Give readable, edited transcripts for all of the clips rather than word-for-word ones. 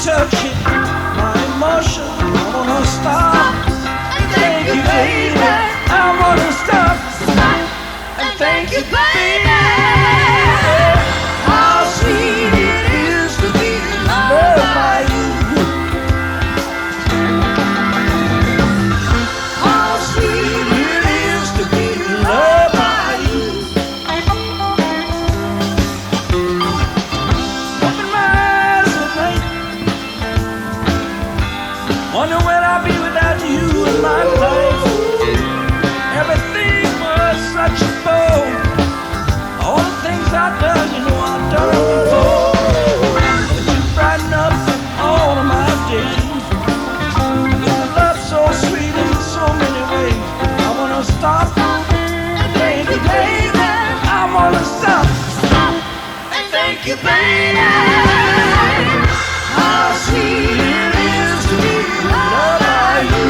touching my emotion. I wanna stop and thank you, baby. I wanna stop and thank you, baby. How sweet it is to be loved by you. How sweet it is to be loved by you. Open my eyes at night, wonder where I'll be without you in my life. Everything was such a blow. All the things I've done, you know I've done them before. But you brighten up all of my days. Your love so sweet in so many ways. I wanna stop and thank you, baby. I wanna stop and thank you, baby. How sweet it is to be loved by you.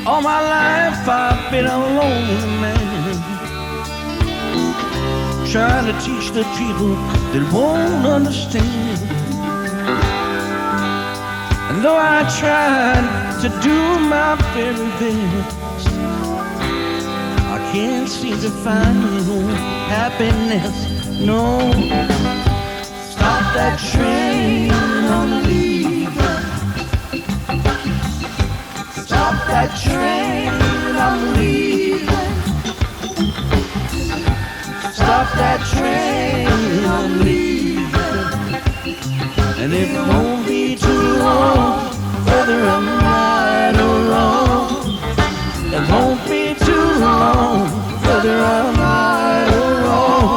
All my life I've been a lonely man, trying to teach the people that won't understand. And though I tried to do my very best, I can't seem to find no happiness, no. Stop that train, I'm leaving. Stop that train, I'm leaving. Stop that train, I'm leaving. And it won't be too long, whether I'm right or wrong. It won't be too long, whether I'm right or wrong.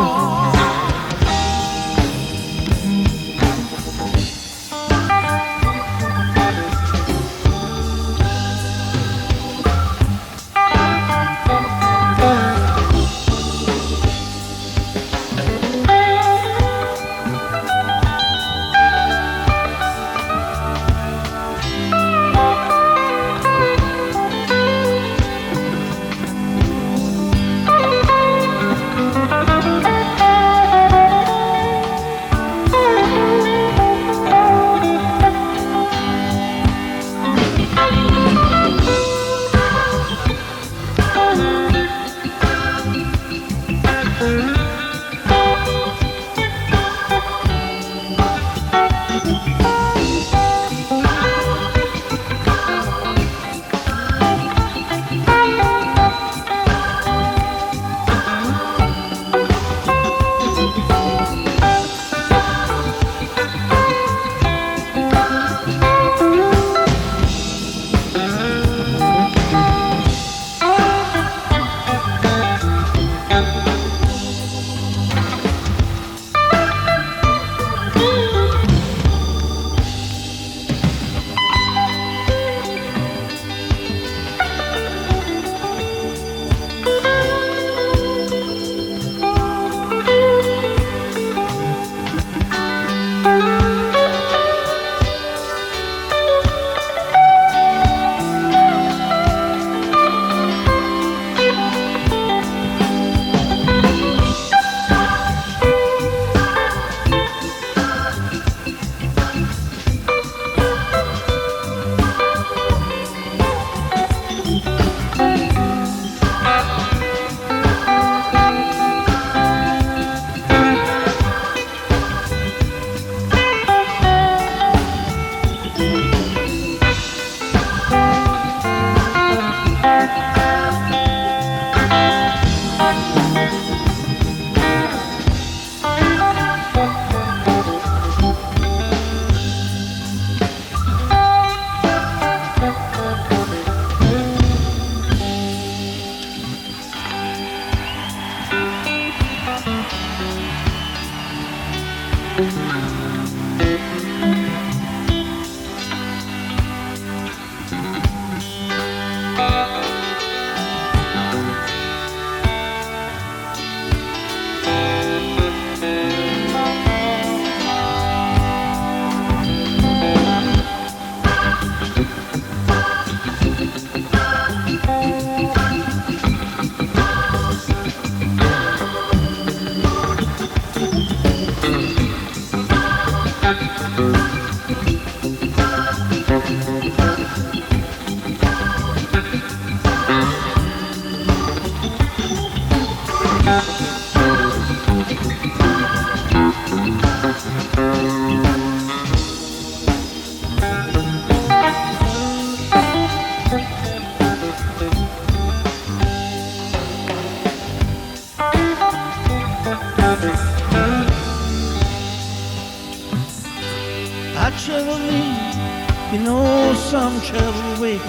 Some travel away,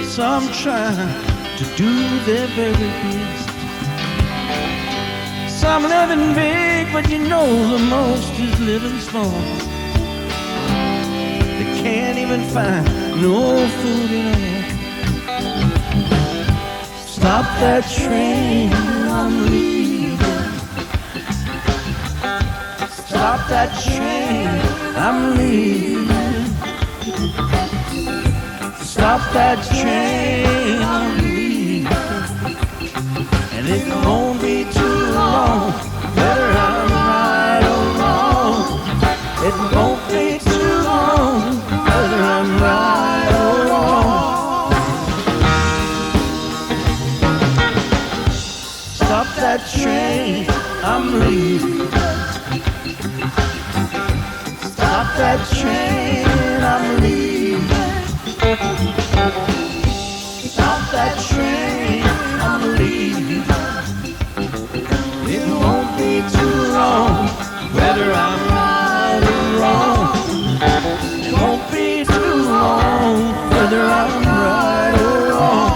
some trying to do their very best. Some living big, but you know the most is living small. They can't even find no food in all. Stop that train, I'm leaving. Stop that train, I'm leaving. Stop that train, I'm leaving. And it won't be too long, whether I'm right or wrong. It won't be too long, whether I'm right or wrong. Stop that train, I'm leaving. Stop that train, I'm leaving. Stop that train, I'm leaving. It won't be too long, whether I'm right or wrong. It won't be too long, whether I'm right or wrong.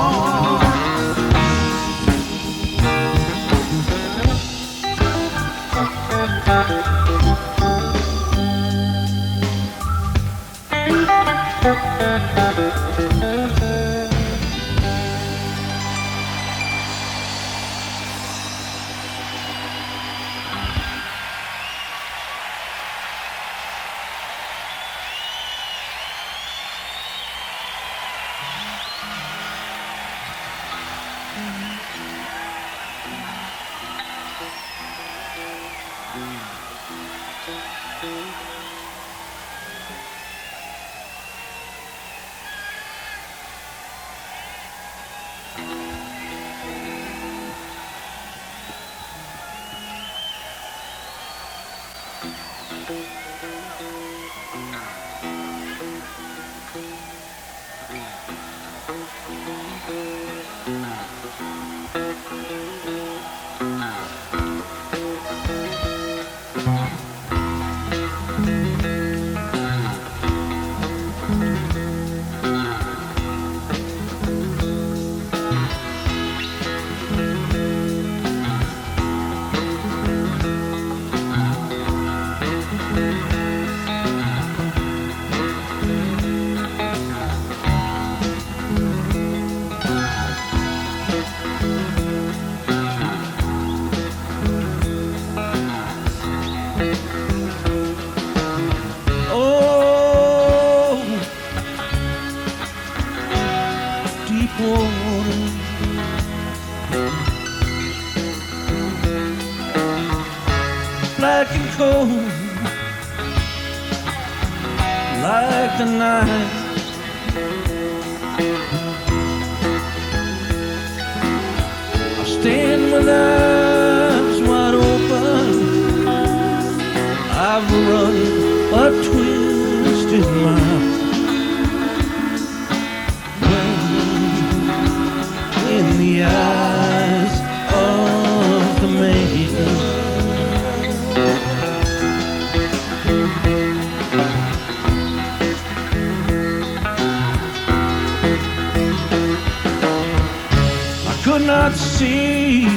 Black and cold, like the night. I stand with eyes wide open. I've run a twisted mile. In the eyes of the maiden, I could not see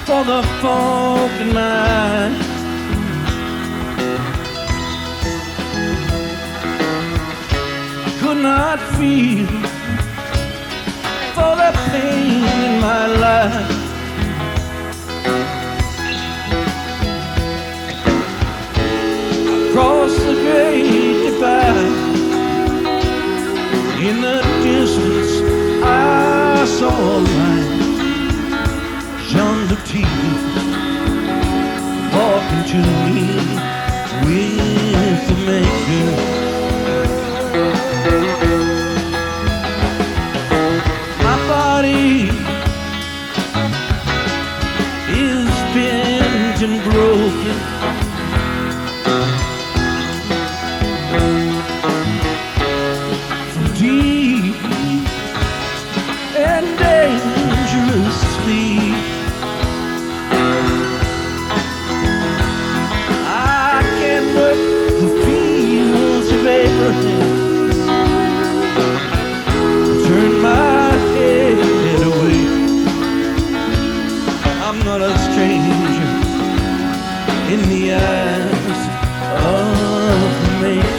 for the folk in mine. I could not feel for the pain in my life. Across the great divide, in the distance I saw a line. Jean Baptiste walking to me with the maker. My body is bent and broken. From deep and dangerous sleep, the fields of Abraham. Turn my head away. I'm not a stranger in the eyes of the Maker.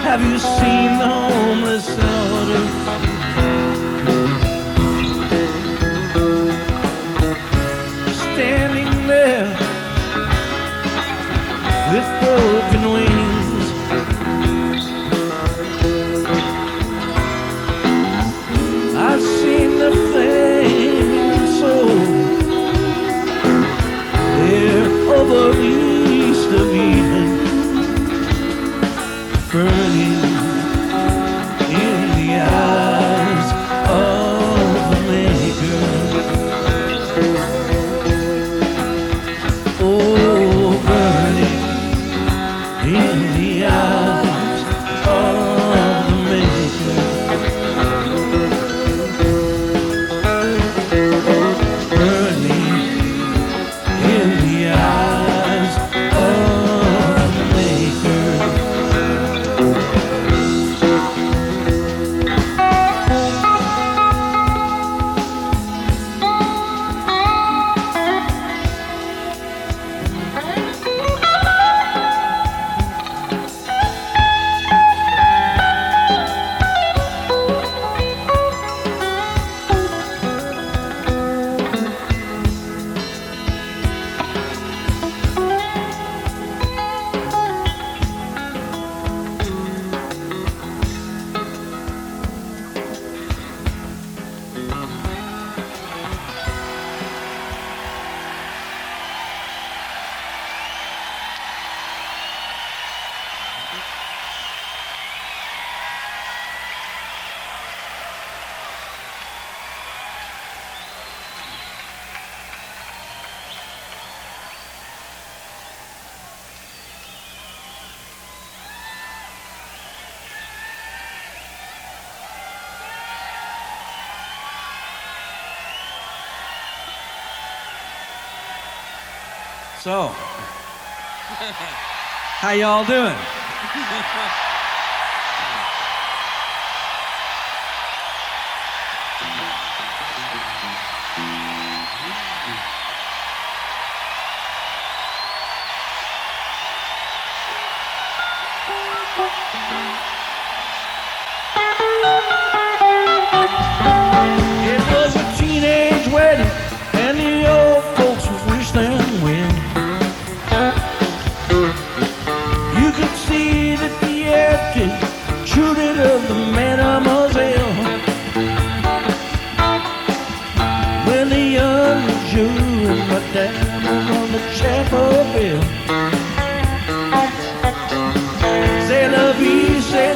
Have you seen the homeless elders? Standing there with broken wings. I've seen the flaming soul there over east of Eden, burning in the eyes of the Maker. Oh, burning in the eyes of the Maker. Burning in the eyes of the Maker. So, how y'all doing? It was a teenage wedding, and the old folks wish them well. You could see that the empty children of the mademoiselle, when the young Jew went down on the chapel bell. C'est la vie, c'est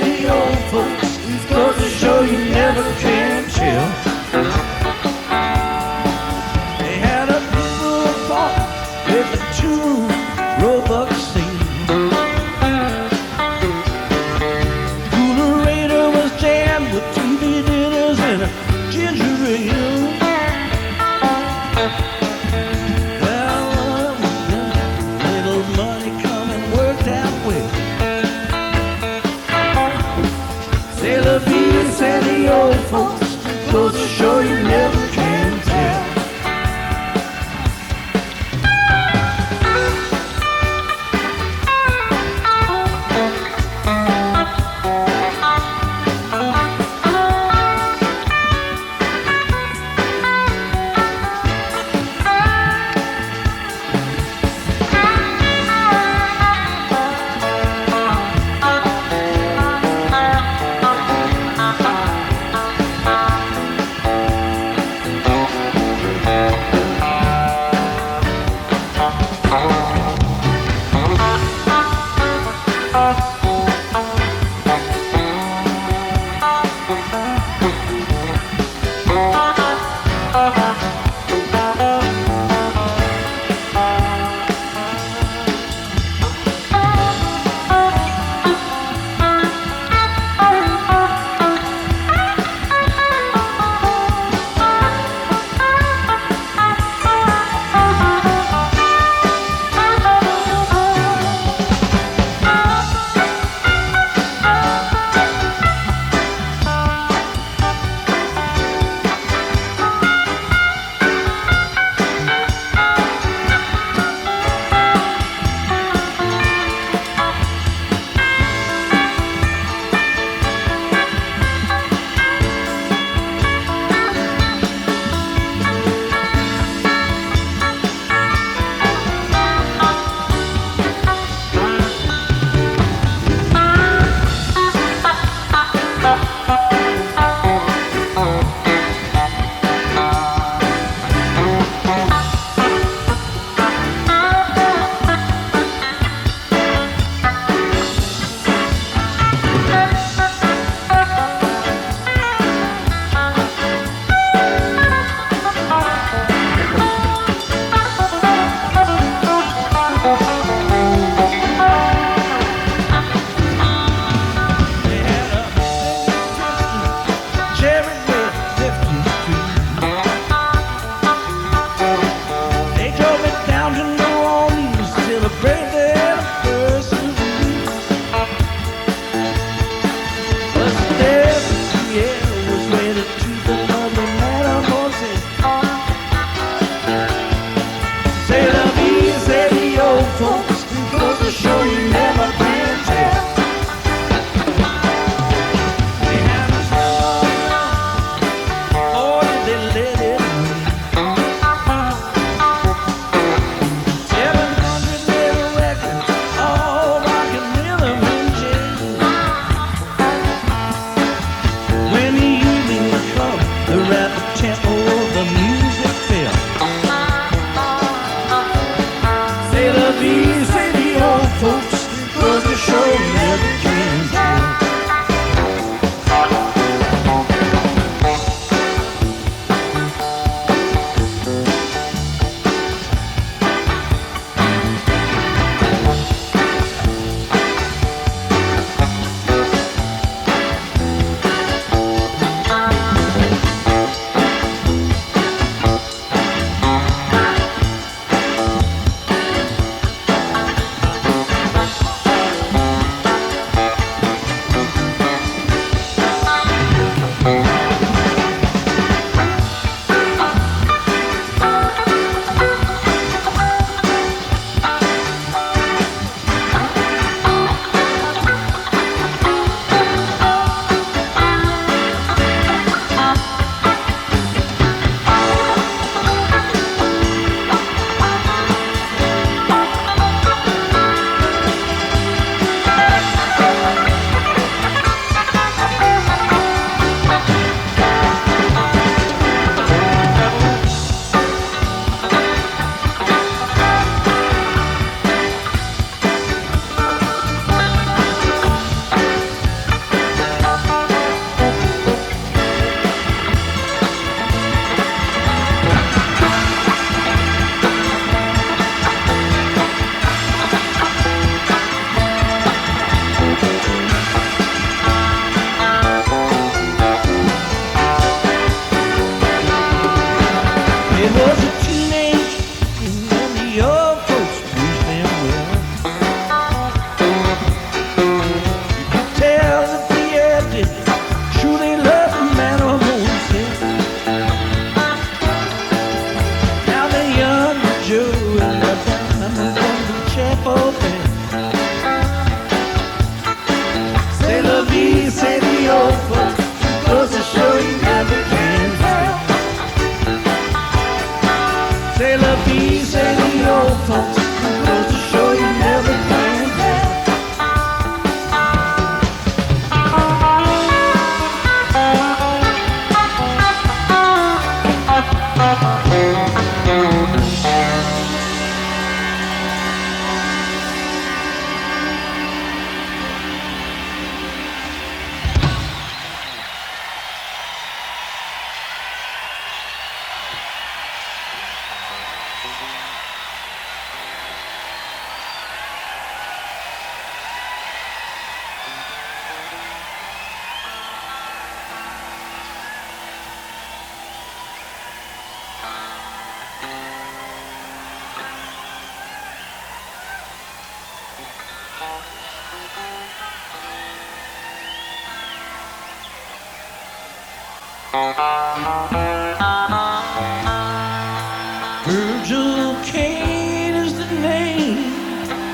Virgil Kane is the name,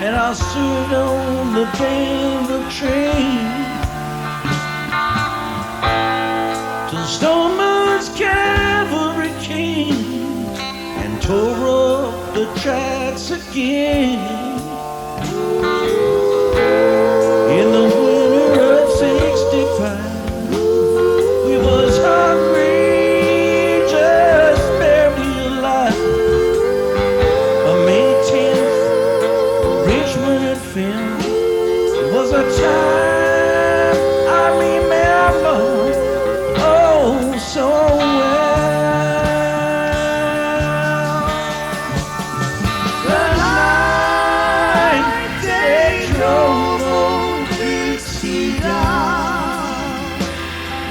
and I served on the Denver train till Stoneman's cavalry came and tore up the tracks again. In the winter of '65, we was hungry, just barely alive. On May 10th, Richmond had fell. It was a time I remember oh so well. The night they drove old Dixie down,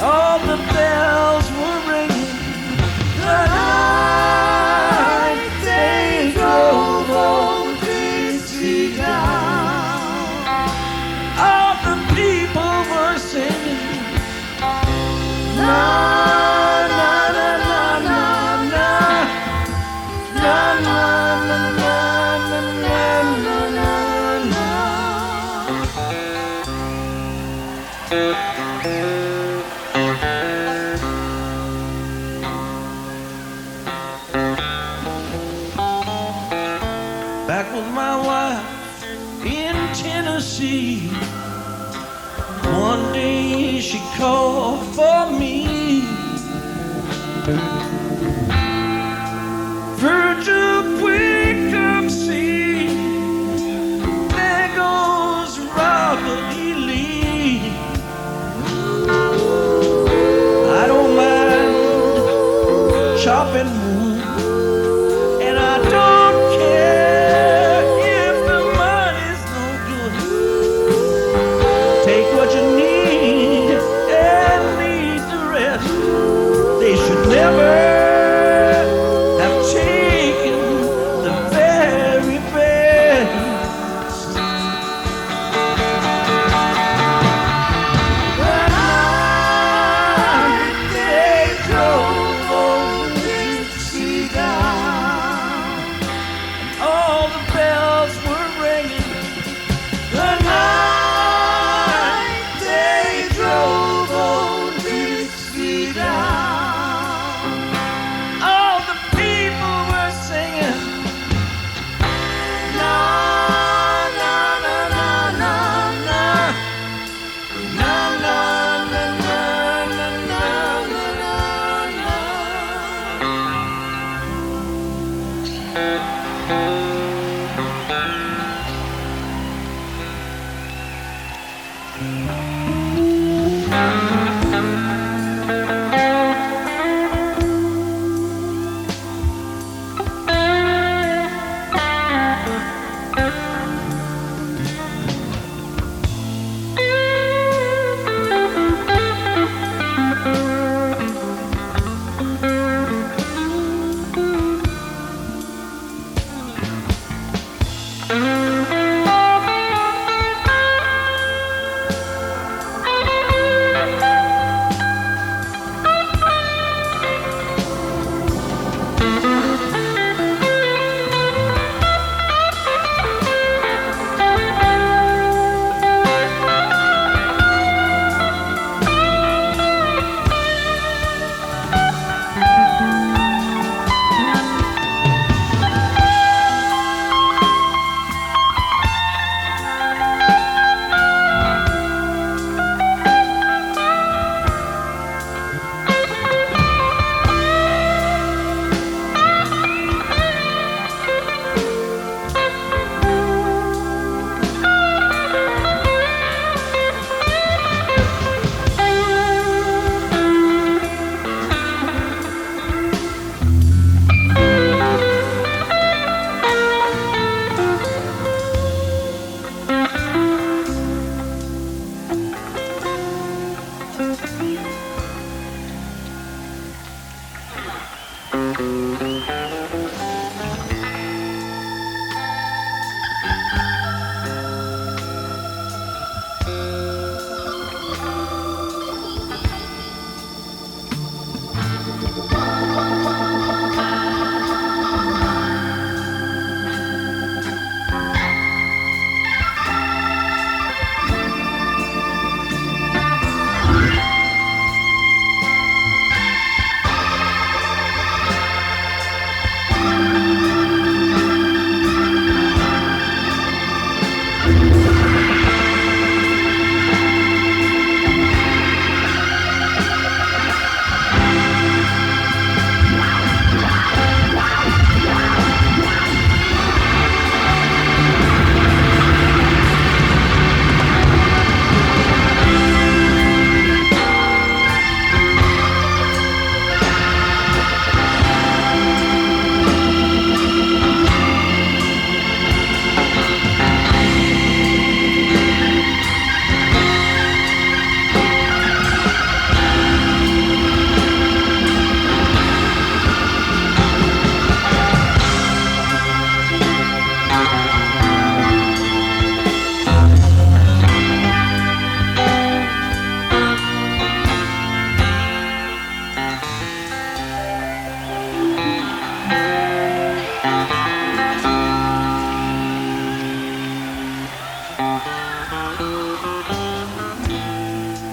all the bells were ringing. The night they drove old Dixie down, all the people were singing. Na na na na na na na na na na na na na. Back with my wife in Tennessee, one day she called for me. Virgil, quick, come see. There goes Robert E. Lee. I don't mind chopping wood, and I don't care if the money's no good. Take what you need and leave the rest. They should never have taken the very best. The night they drove old Dixie down, all the bells were ringing. The night they drove old Dixie down, all the people were singing. Na na na na na na na na na na na na na.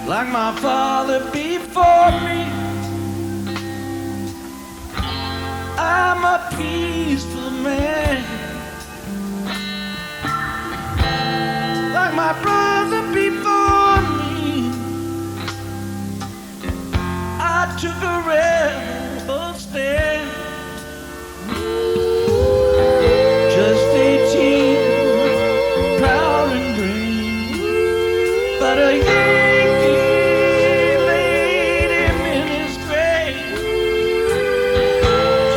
like my father before me. I'm a peaceful man, like my brother before me. I took a rebel stand, just 18, proud and brave, but a Yankee laid him in his grave.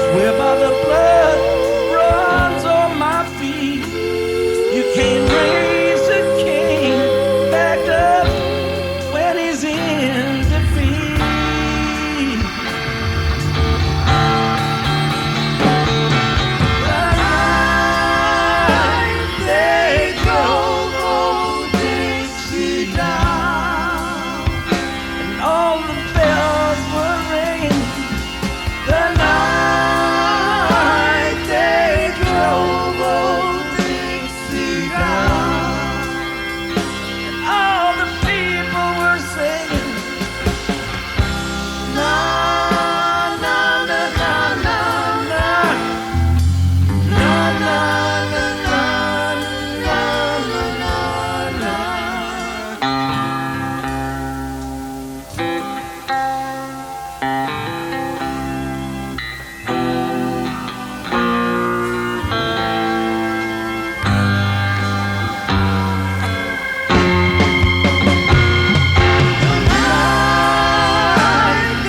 Swear by the blood runs on my feet. You can't raise a king back up when he's in defeat. They drove old Dixie down, and all the bells were ringing. The night they drove old Dixie down, and all the people were singing, na na na na na na, na na na na na na na.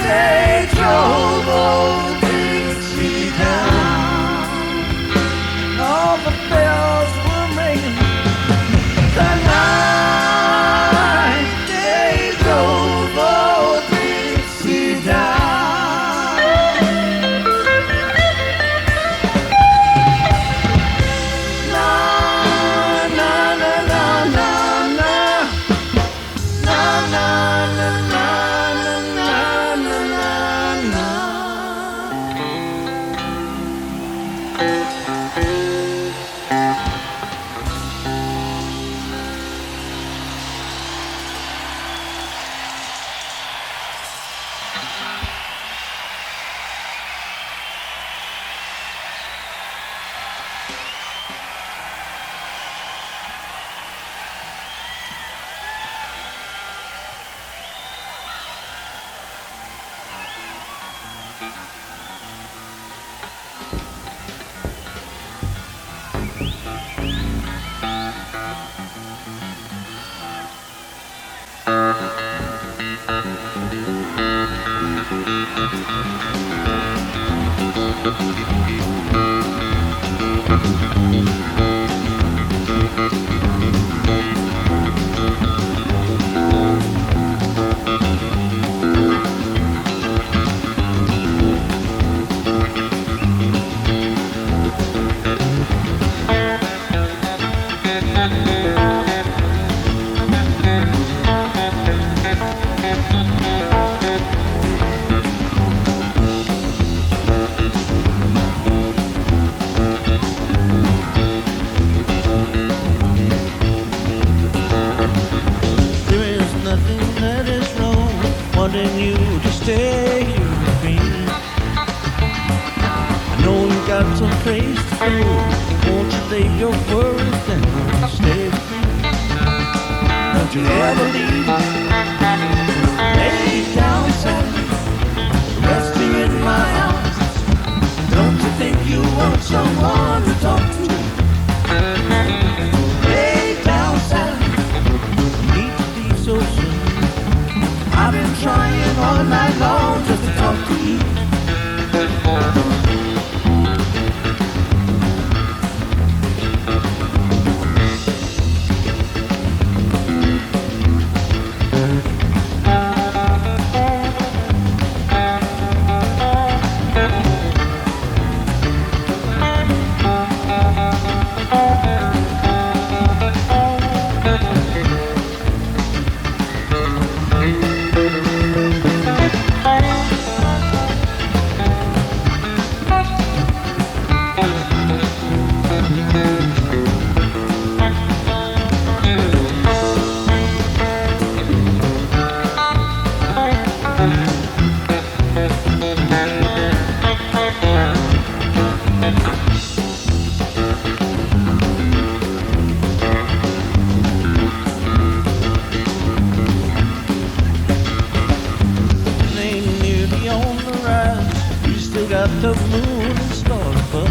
They drove old Dixie down, all the bells were ringing. The night they drove old Dixie down. Na na na na na na, na na na na na na na na. There is nothing that is wrong wanting you to stay here with me. I know you got some place to go. Won't you leave your worries and stay with me? Don't you ever leave me. Lay down sadly, resting in my arms. Don't you think you want someone to talk to? Lay down sadly, need to be so soon. I've been trying all night long just to talk to you. the moon and stars above.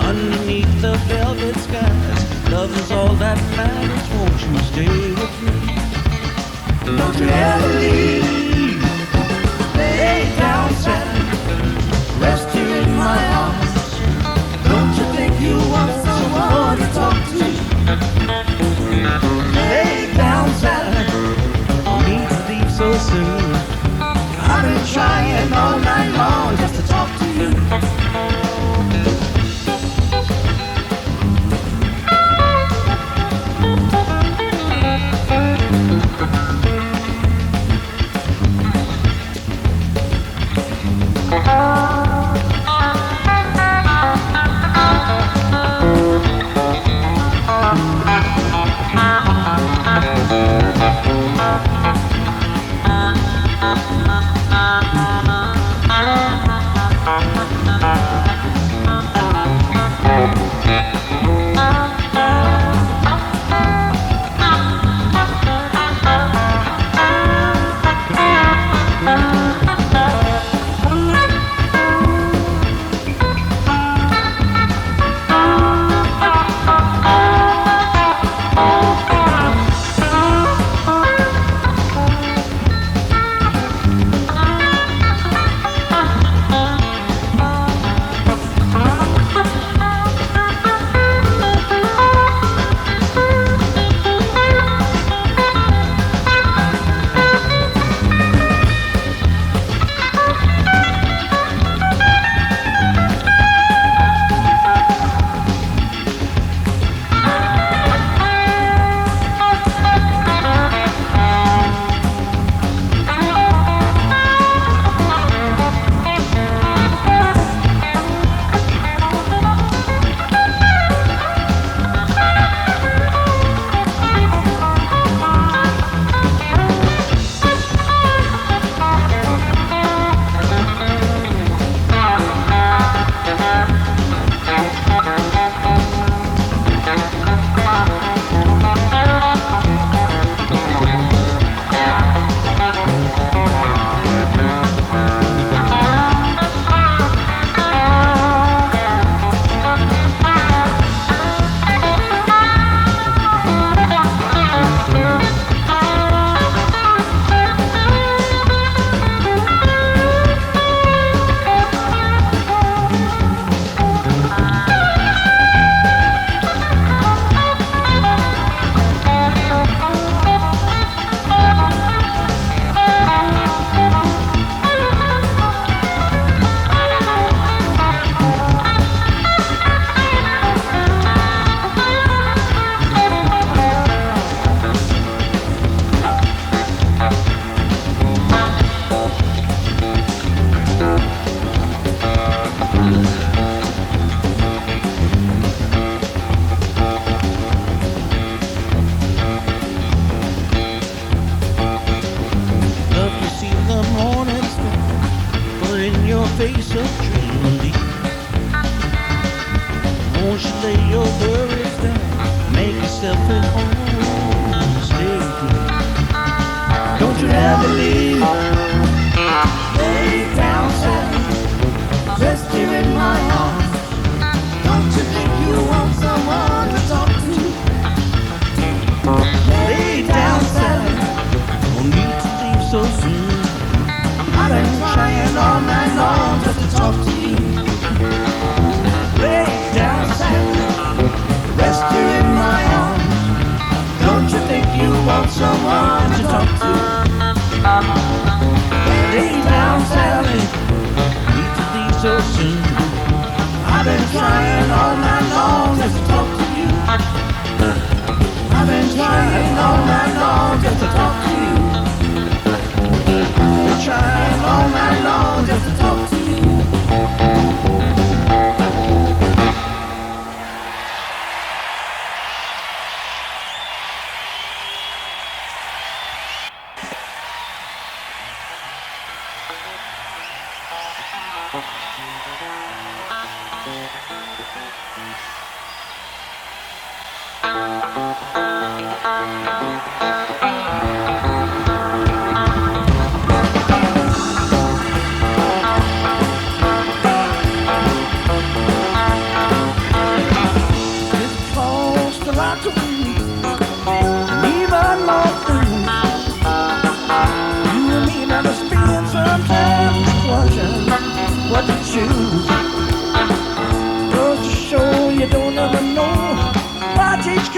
Underneath the velvet skies, love is all that matters. Won't you stay with me? Don't you ever leave. Lay down, Sally, rest here in my arms. Don't you think you want someone to talk to? Lay down, Sally, don't need to leave so soon. I've been trying all night long just to talk to you.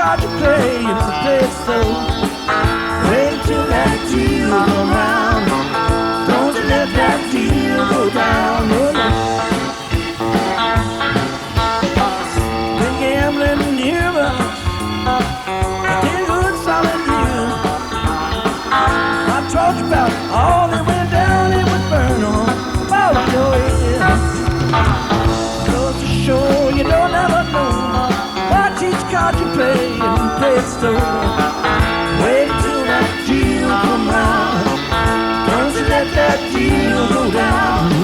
card you play and play it slow. Wait till that deal come round. Don't you let that deal go down. Oh, no. Been gambling in Cuba. I did good solid deals. I told you about all that went down. It would burn on all of your head. Goes to show you don't ever know. Watch each card you play and play it slow. Wait till that deal come round. Don't you let that deal go down.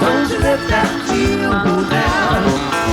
Don't you let that deal go down.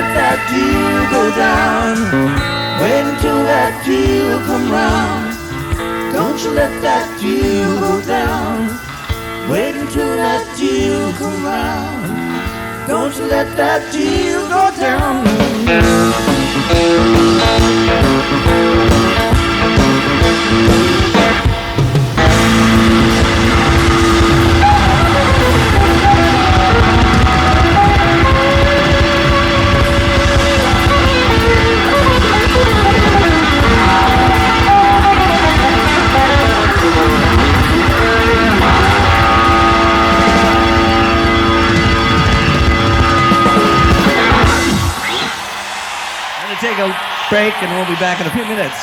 let that deal go down. Wait until that deal come round. Don't you let that deal go down. Wait until that deal come round. Don't you let that deal go down. Take a break and we'll be back in a few minutes.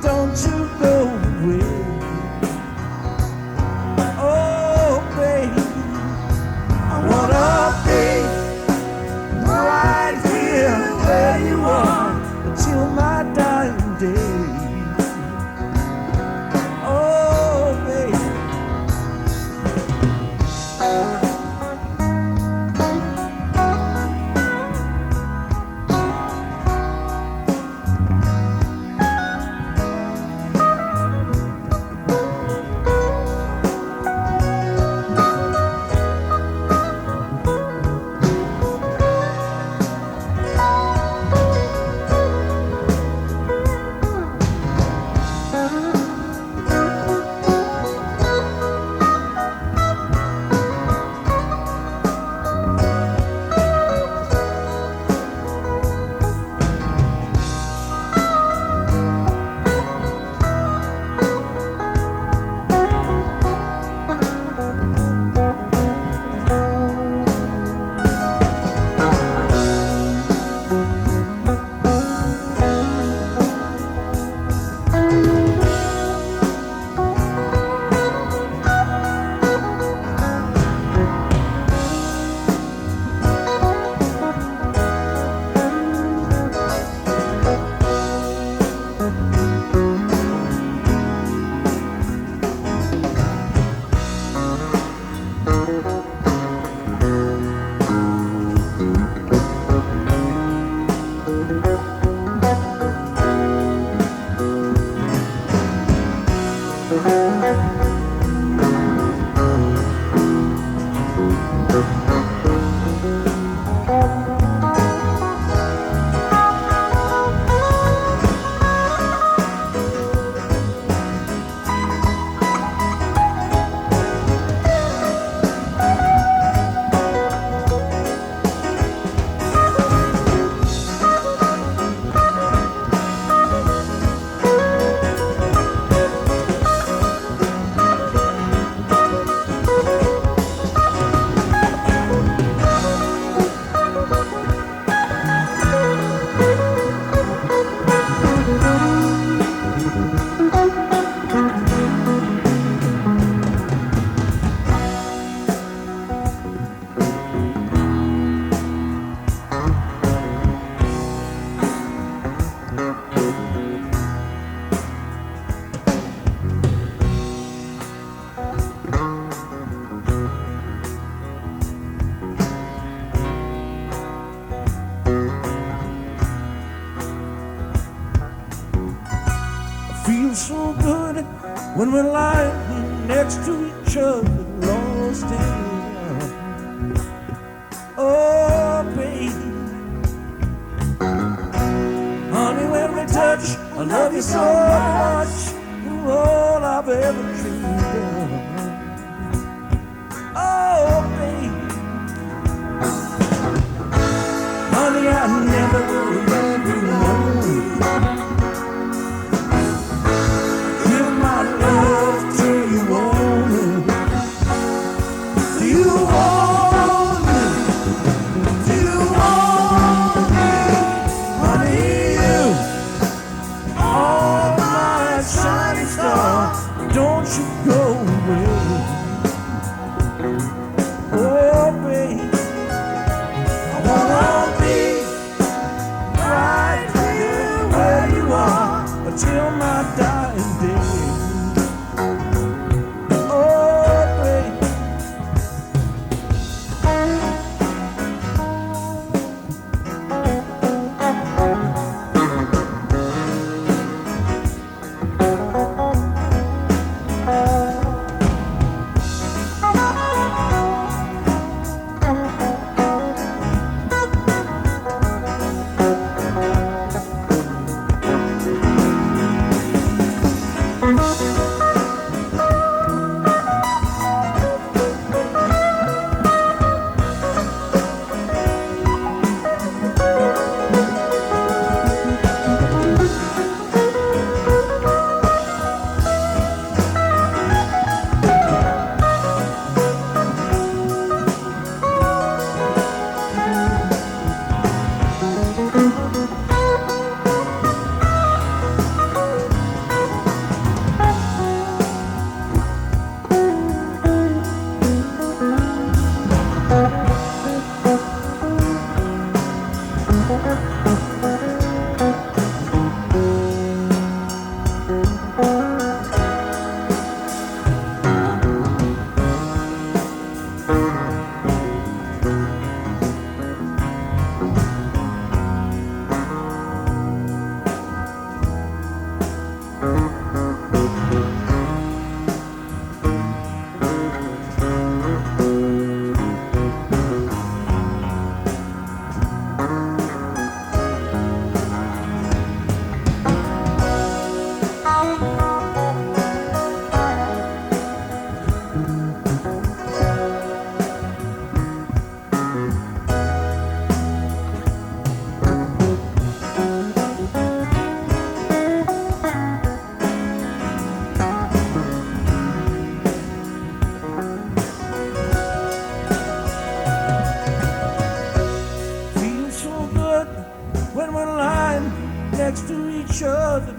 Don't so good when we're lying next to each other, lost in love. Oh, baby, honey, when we touch, I love you so much. You're all I've ever dreamed of. Oh, baby, honey, I never will leave you alone. Give my love to you only. Do you want me? Do you want me? Honey, you are my shining star. Don't you go away. Oh, baby, I wanna be right here where you are until my dying day. Oh, baby.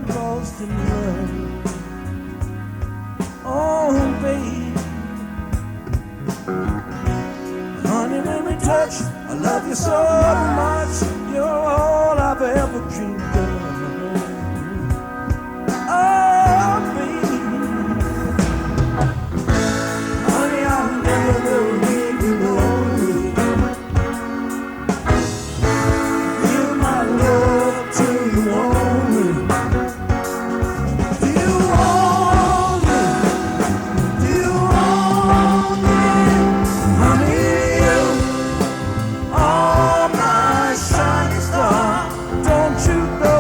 Lost in love. Oh, baby, honey, when we touch, I love you so much. You're all I've ever dreamed of. Oh, baby, honey, I never will leave you lonely. Give my love to you only. Don't you go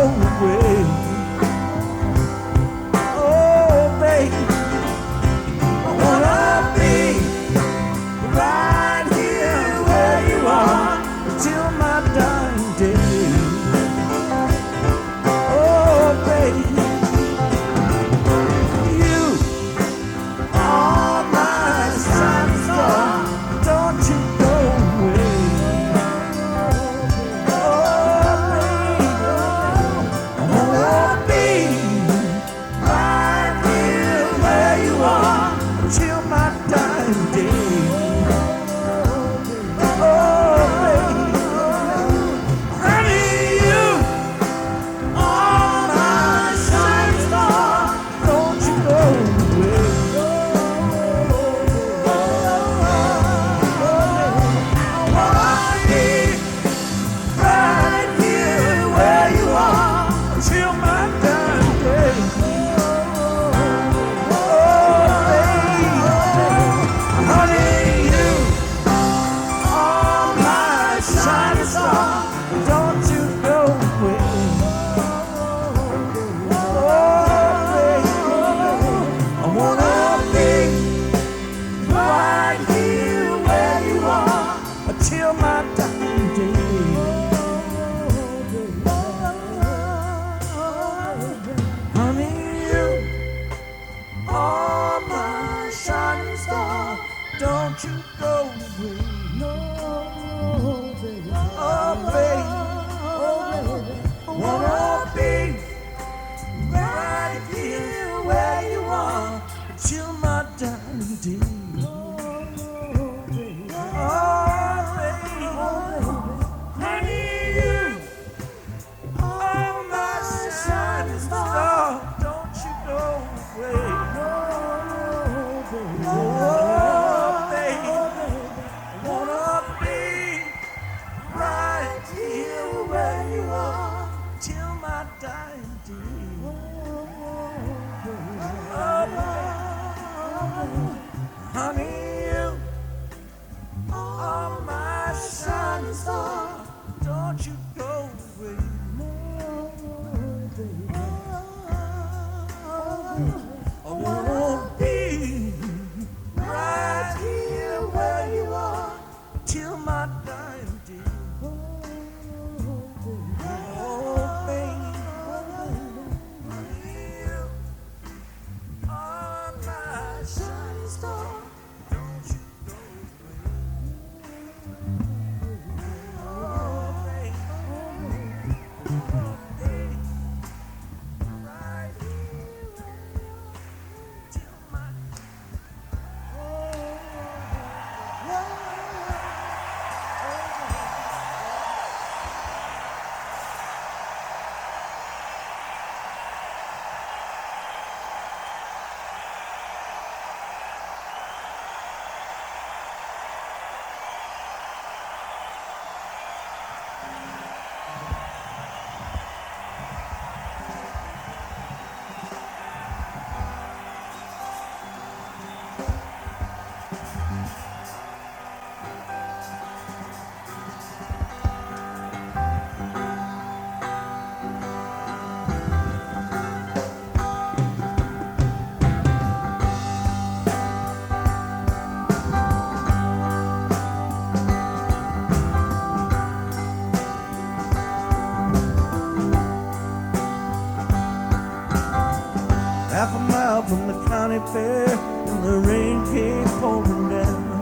fair and the rain came pouring down.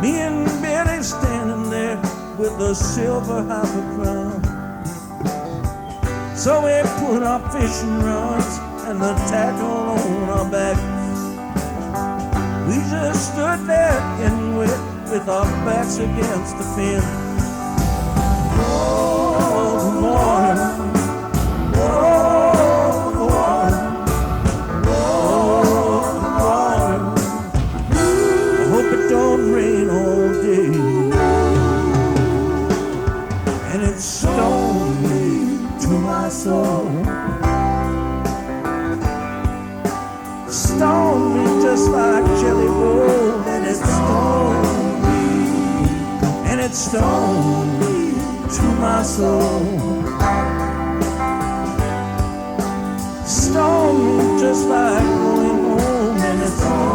Me and Billy standing there with a silver halber crown. So we put our fishing rods and the tackle on our backs. We just stood there getting wet with our backs against the fence. Oh, the water. Oh, the water. Oh, the water. I hope it don't rain all day. And it's stormy to my soul. Stormy just like jelly roll. And it's stormy. And it's stormy to my soul. Stormy just like going home. And it's stormy.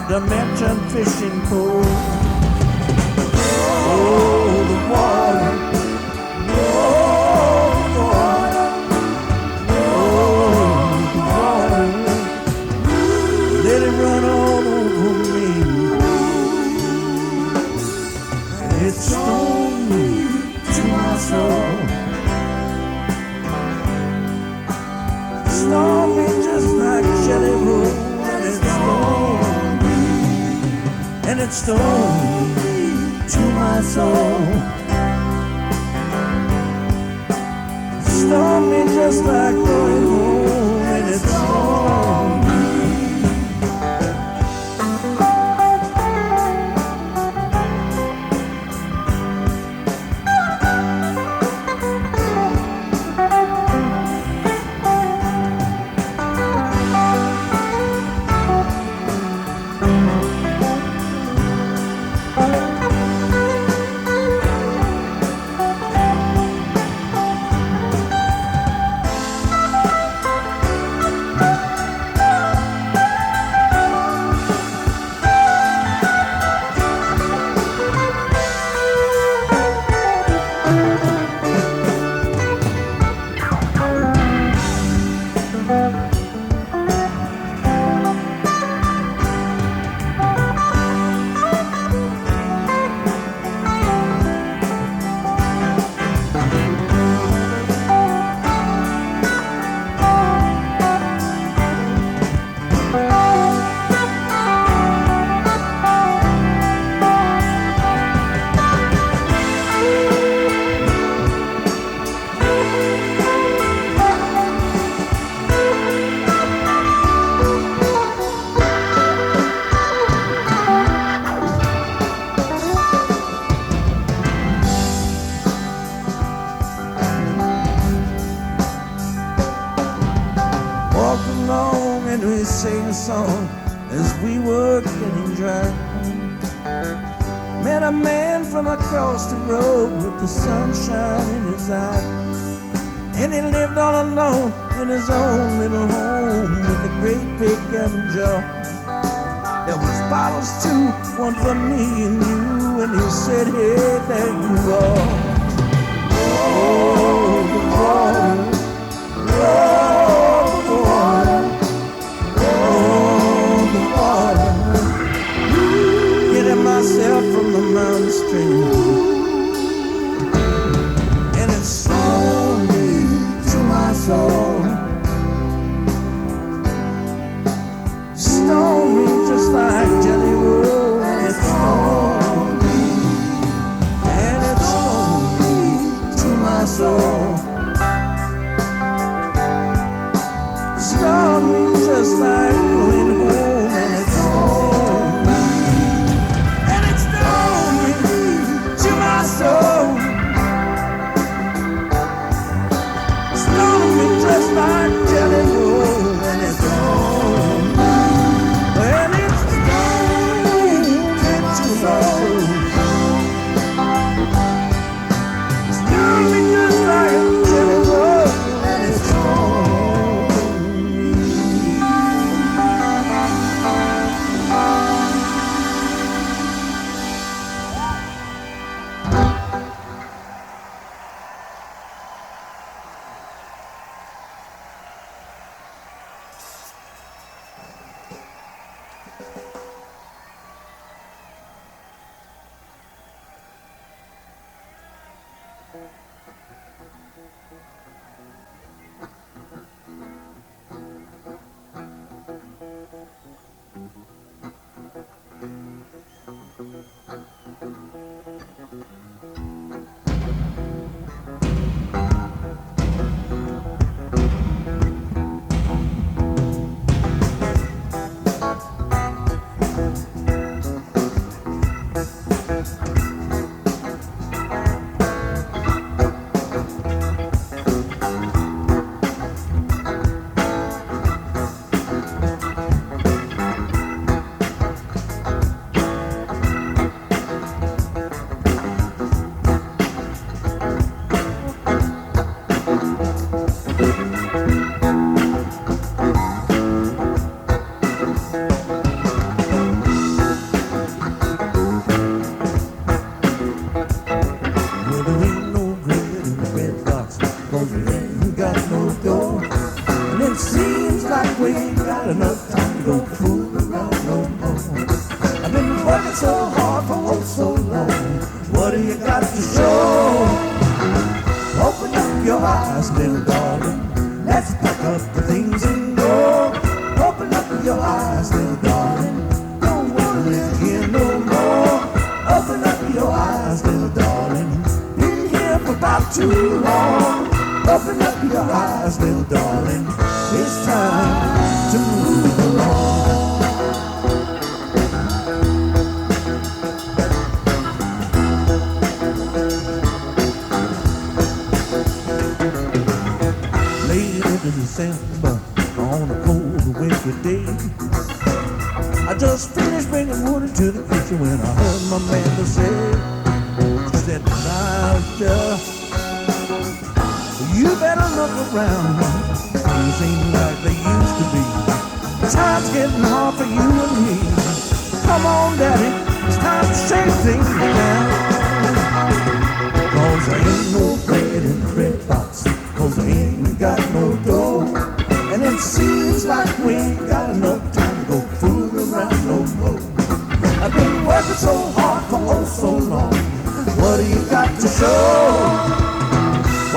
Dimension fishing pole. Oh, the water. Oh, the water. Oh, the water. Let it run all over me. It's stormy to my soul. Stormy just like jelly roll. And it's stormy. And it's stormy to my soul. Stormy just like going home. And it's stormy. along and we sang a song as we were getting dry. Met a man from across the road with the sunshine in his eye. And he lived all alone in his own little home with a great big gallon jar. There was bottles too, one for me and you, and he said, hey, there you are. Oh, the water, oh, the water, oh, the water. Getting myself from the mountain stream, and it's slowing me to my soul. Stone me just like jelly roll, and it's slowing me, and it's slowing me to my soul. Stone me just like going home, and it's slowing me, and it's slowing me to my soul. Stone me just like jelly roll, and it's slowing me, and it's slowing me to my soul. Stone me just like jelly roll, and it's slowing me. Well, there ain't no bread in the Breadbox, 'cause we ain't got no door. And it seems like we ain't got enough time to go fool around no more. I've been working so hard for oh so long. What do you got to show? Open up your eyes, little darling. Let's pack up the things and go. Open up your eyes, little darling. Don't wanna live here no more. Open up your eyes, little darling. Been here for about too long. Open up your eyes, little darling. It's time to move along. Late into December, on a cold winter day, I just finished bringing wood into the kitchen when I heard my mother say, she said, Doctor, you better look around. Things ain't like they used to be. Time's getting hard for you and me. Come on, Daddy, it's time to shake things down. 'Cause there ain't no bread in the Breadbox, 'cause there ain't got no dough. And it seems like we ain't got enough time to go fooling around no more. I've been working so hard for oh so long. What do you got to show?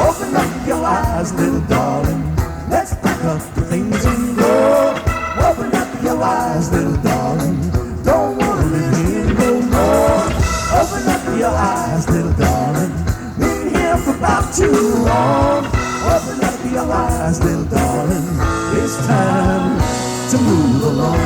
Open up your eyes, little darling. Let's pack up the things and go. Open up your eyes, little darling. Don't wanna live here no more. Open up your eyes, little darling. Been here for about too long. Open up your eyes, little darling. It's time to move along.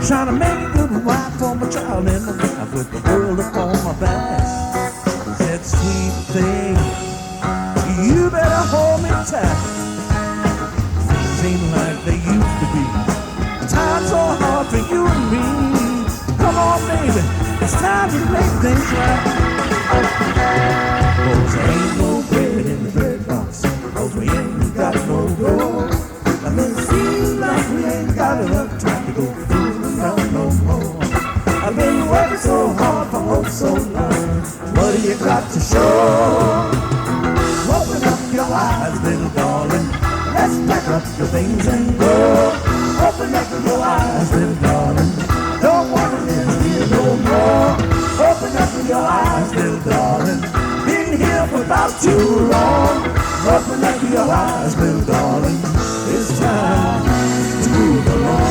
Trying to make a good wife for my child and my wife with the world upon my back. Said, sweet thing, you better hold me tight. Things ain't like they used to be. Times are hard for you and me. Come on, baby, it's time to make things right. Cause there ain't no bread in the breadbox, cause we ain't got no dough. And it seems like we ain't got enough time to go fooling around no more. I've been working so hard for oh so long. What do you got to show? Open up your eyes, little darling. Let's pack up your things and go. Open up your eyes, little darling. Don't want to live here no more. Open up your eyes, little darling. Been here for about too long. Open up your eyes, little darling. It's time to move along.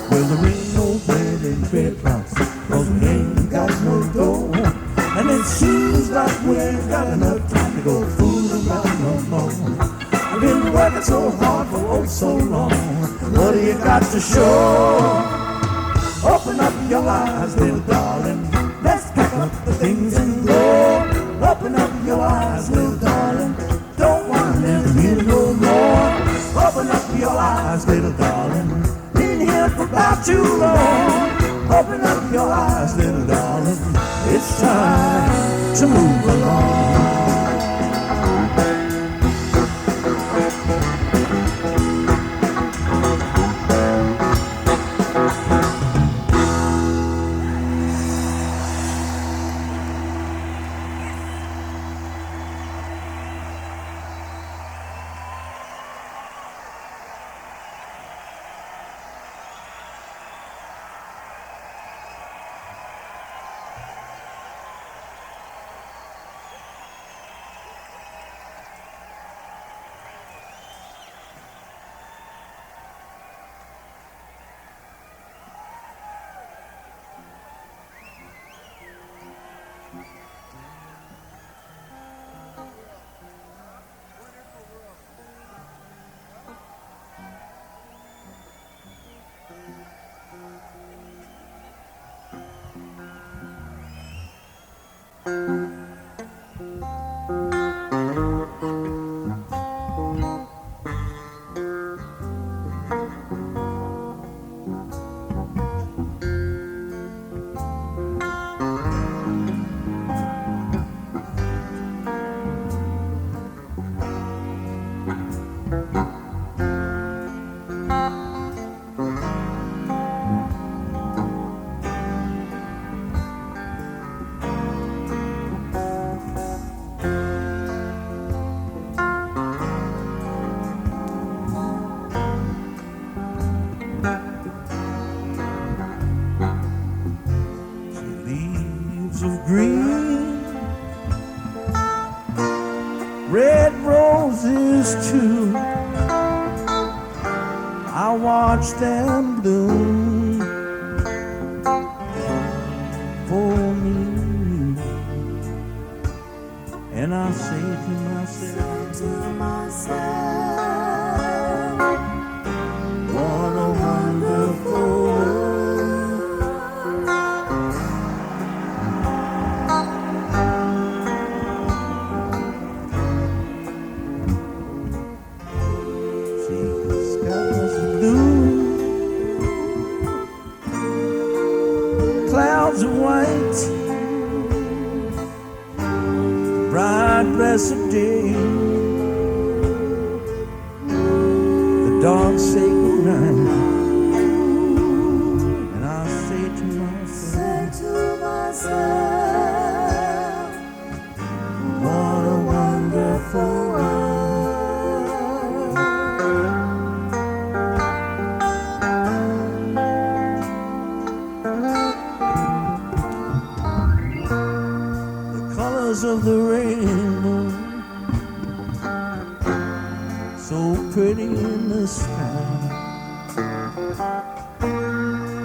Well, there ain't no bread in Breadbox, cause we ain't got no dough. And it seems like we ain't got enough time to go fooling around no more. I've been working so hard for oh so long. What do you got to show? Open up your eyes, little darling. Let's pack up the things and go. Open up your eyes, little darling. Don't wanna live here no more. Open up your eyes, little darling. Been here for about too long. Open up your eyes, little darling. It's time to move along. Watch them bloom for me, and I say to myself, what a wonderful world. See the skies blue, clouds of white, bright blessed day, the dark sacred night, and I say to myself, what a wonderful world. colors of the rainbow, so pretty in the sky,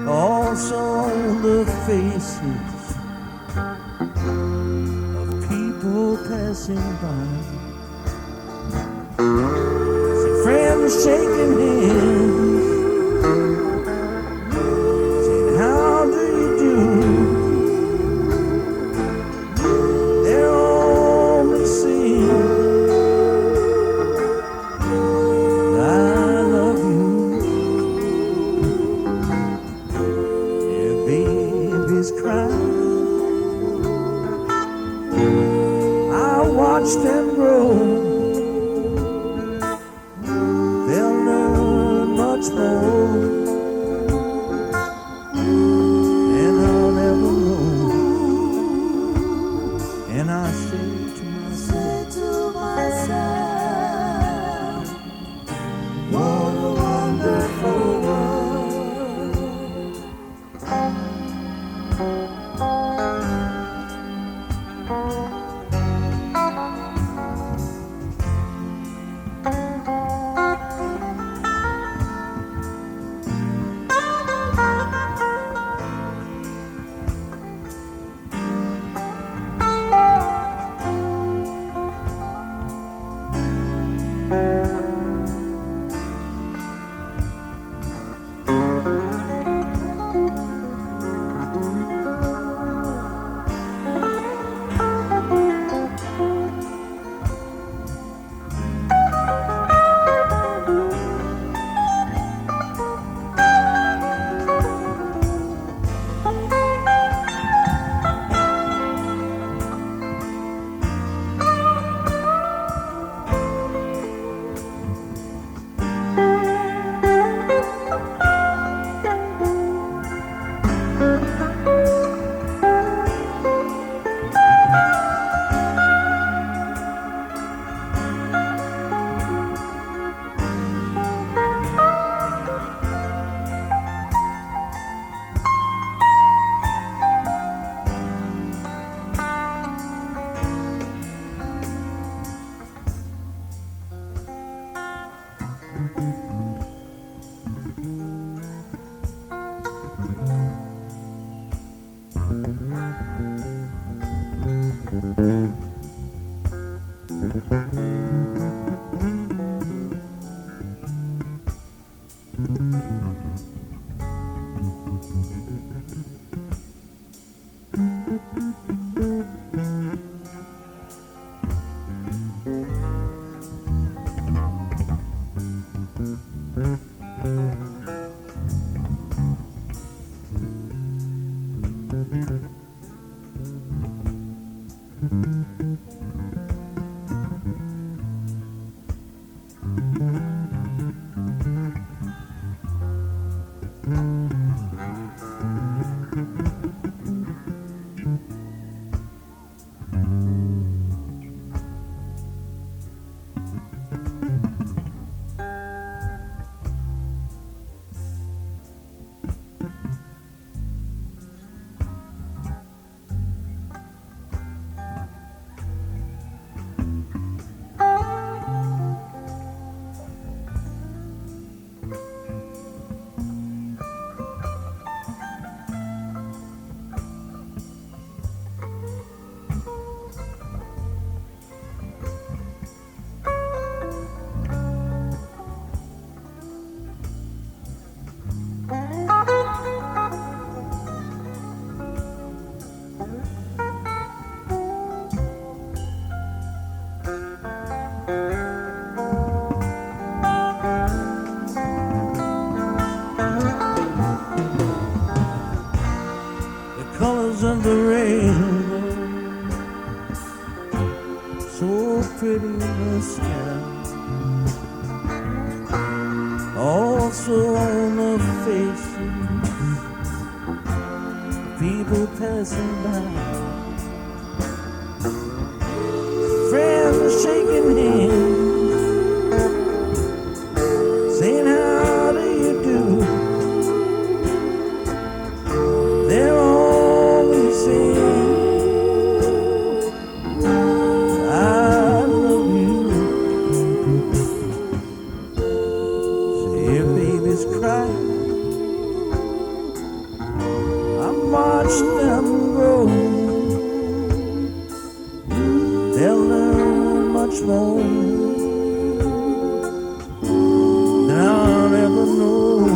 also on the faces of people passing by. See friends shaking hands, saying how do you do. They're only saying I love you. Yeah, babies cry, I watch them grow. They'll learn much more, and I'll never know. And I say to myself, what a wonderful world. Of the rainbow, so pretty in the sky, also on the faces of people passing by. Friends shaking hands, saying how do you do. They're all saying much more than I'll ever know.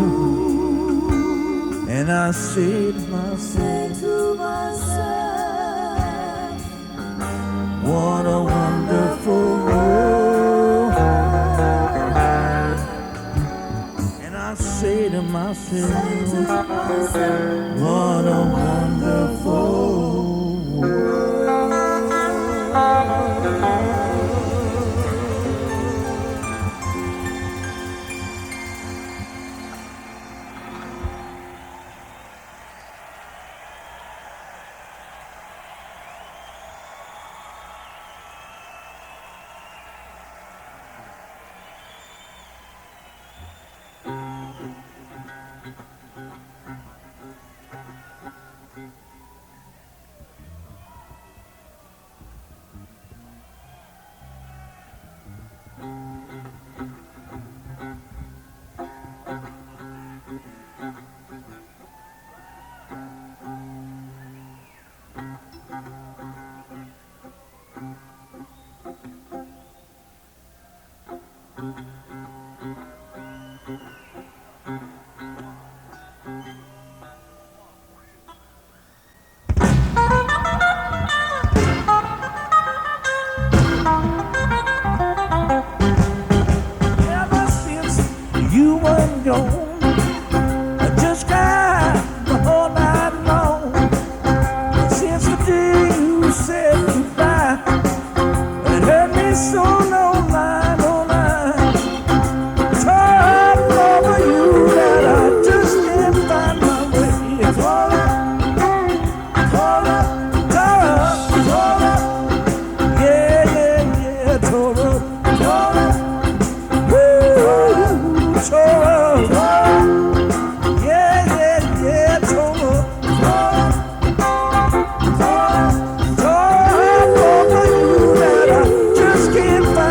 And I say to myself, what a wonderful world. And I say to myself, what a wonderful world. Can't find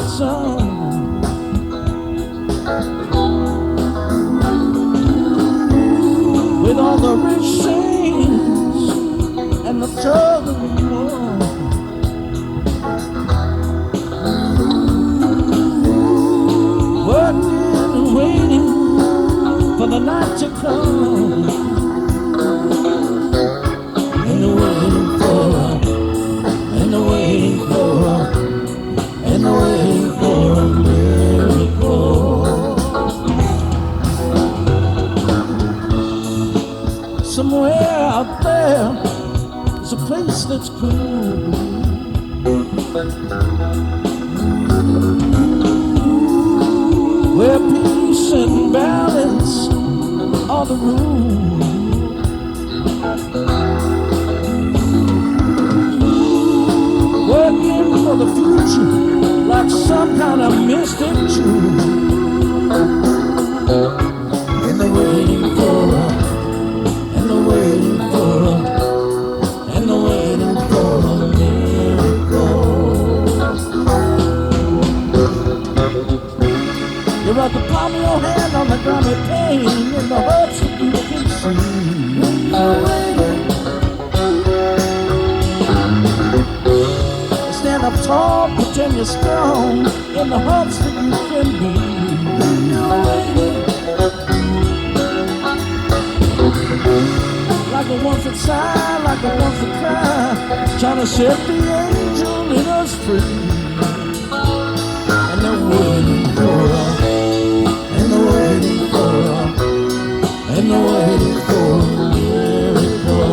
sun. With all the rich things and the tug of war. Working and waiting for the night to come. And the waiting for, and the waiting for, and the waiting for a miracle. Somewhere out there is a place that's cool, where peace and balance are the rule. Working for the future like some kind of mystic truth. And the waiting for, and the waiting for, and the waiting for a miracle. You're at the palm of your hand on the grimy pane in the hopes that you can see. Stand up tall, pretend you're strong in the hopes that you can be. Like the ones that sigh, like the ones that cry, trying to set the angel in us free. And they're waiting for us, and they're waiting for us, and they're waiting for a miracle.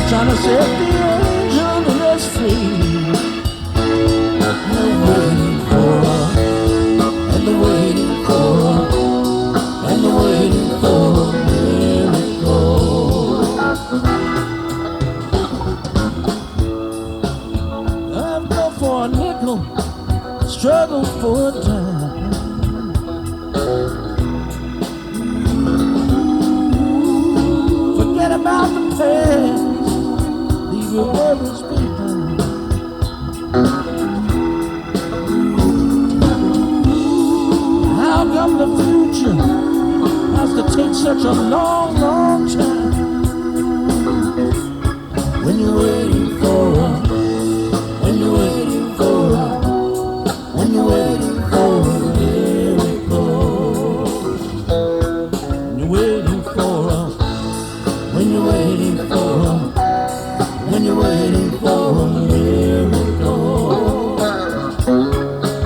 Trying to set the angel in us free. And they're waiting for us, and they're waiting for us, and they're waiting for a miracle. I've gone for a nickel, struggled for a dime. Forget about the past. Your worries behind. How come the future has to take such a long, long time? When you're waiting for a, when you're waiting for a, when you're waiting for a miracle. When you're waiting for a, when you're waiting for a, when you're waiting for a miracle.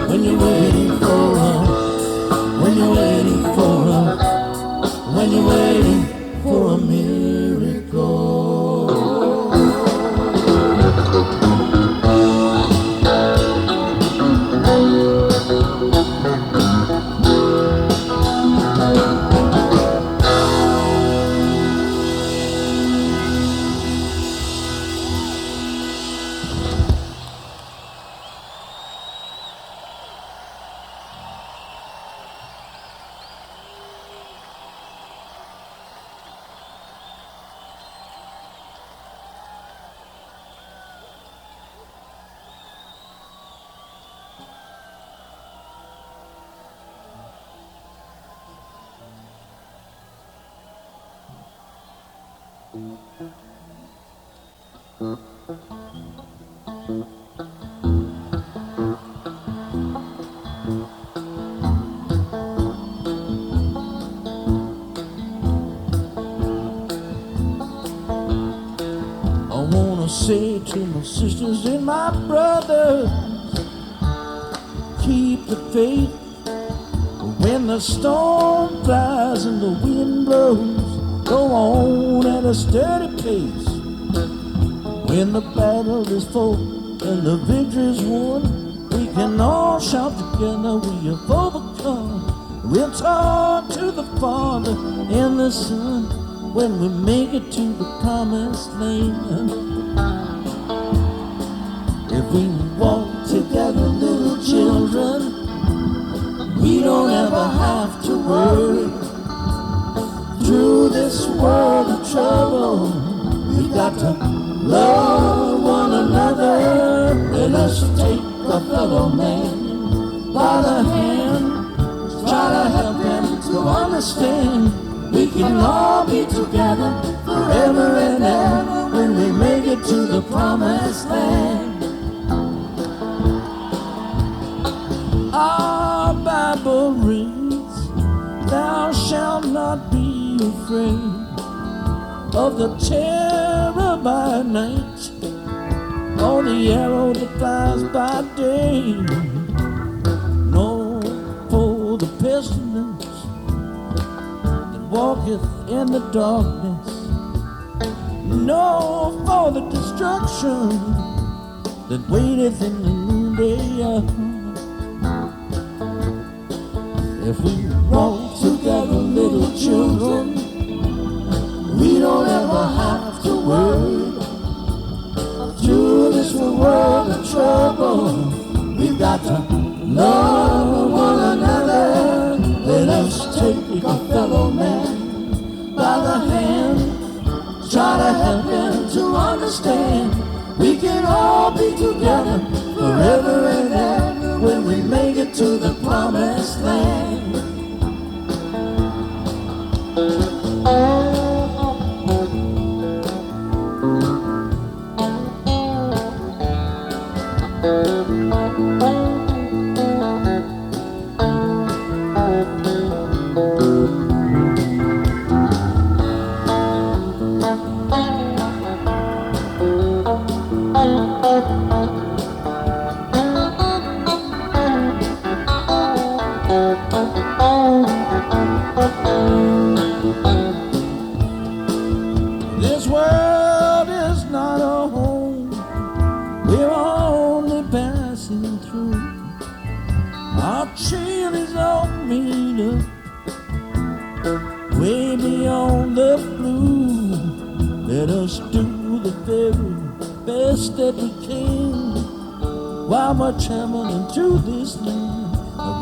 When you're waiting for a, when you're waiting for a, when you're waiting for a miracle. Say to my sisters and my brothers, keep the faith. When the storm flies and the wind blows, go on at a steady pace. When the battle is fought and the victory's won, we can all shout together, we have overcome. We'll talk to the Father and the Son when we make it to the promised land. If we walk together, little children, we don't ever have to worry. Through this world of trouble, we got to love one another. Let us take a fellow man by the hand, try to help him to understand. We can all be together forever and ever when we make it to the promised land. Our Bible reads, thou shalt not be afraid of the terror by night, or the arrow that flies by day, nor for the pestilence that walketh in the darkness, nor for the destruction that waiteth in the noonday hour. If we walk together, little children, we don't ever have to worry. Through this world of trouble, we've got to love one another. Let us take a fellow man by the hand, try to help him to understand. We can all be together forever and ever when we make it to the promised land. This world is not a home, we're only passing through. Our trail is all made up, way beyond the blue. Let us do the very best that we can while we're traveling through this land.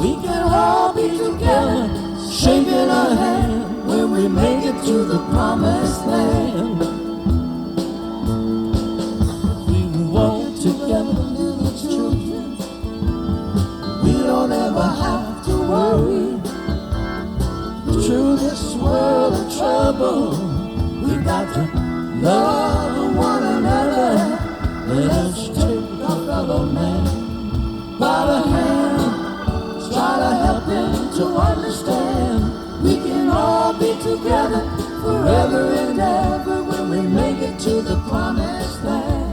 We can all be together, shaking our hand when we make it to the promised land. We walk together, little children, we don't ever have to worry. Through this world of trouble, we got to love one another. Let us take a fellow man by the hand, try to help him to understand. We can all be together forever and ever when we make it to the promised land.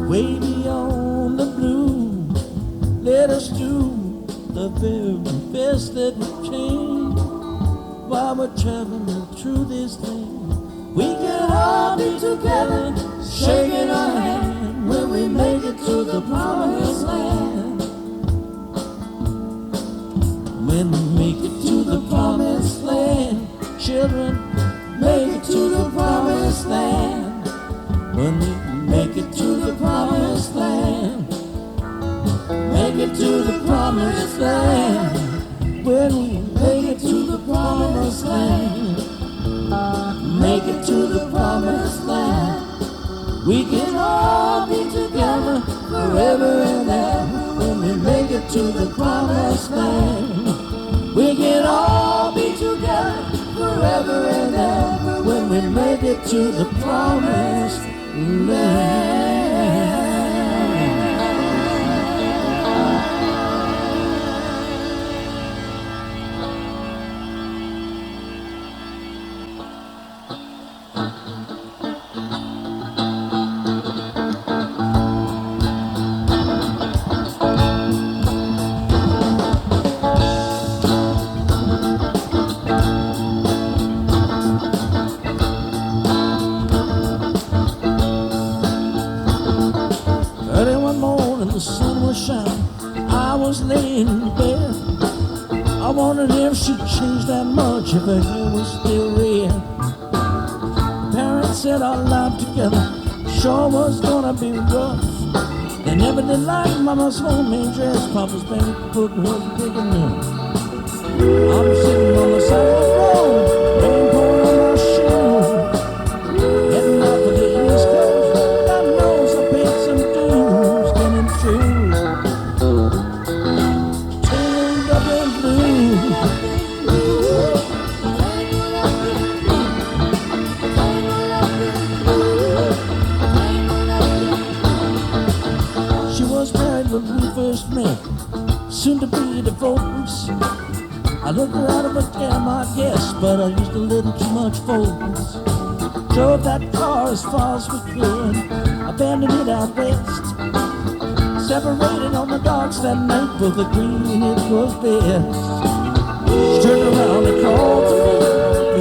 Way beyond the blue, let us do the very best that we can while we're traveling through this thing. We can all be together, shaking our hand when we make it to the promised land. When we make it to the promised land, children, make it to the promised land. When we make it to the promised land, make it to the promised land. When we make it to the promised land, make it to the promised land. We can all be together forever and ever when we make it to the promised land. We can all be together forever and ever when we make it to the promised land. The sun was shining, I was laying in bed. I wondered if she'd changed that much, if her hair was still red. Parents said our life together sure was gonna be rough. They never did like Mama's homemade dress, Papa's baby book was big enough. I'm sitting on the side of the road, rain pouring on my shoes, heading out for the East Coast. God knows I paid some dues, getting through. Tangled up in blue. She was married when we first met, soon to be divorced. I looked her out of a cab, I guess, but I used a little too much focus. Drove that car as far as we could, abandoned it out west. Separated on the docks that night, both agreeing it was best. She turned around and called to me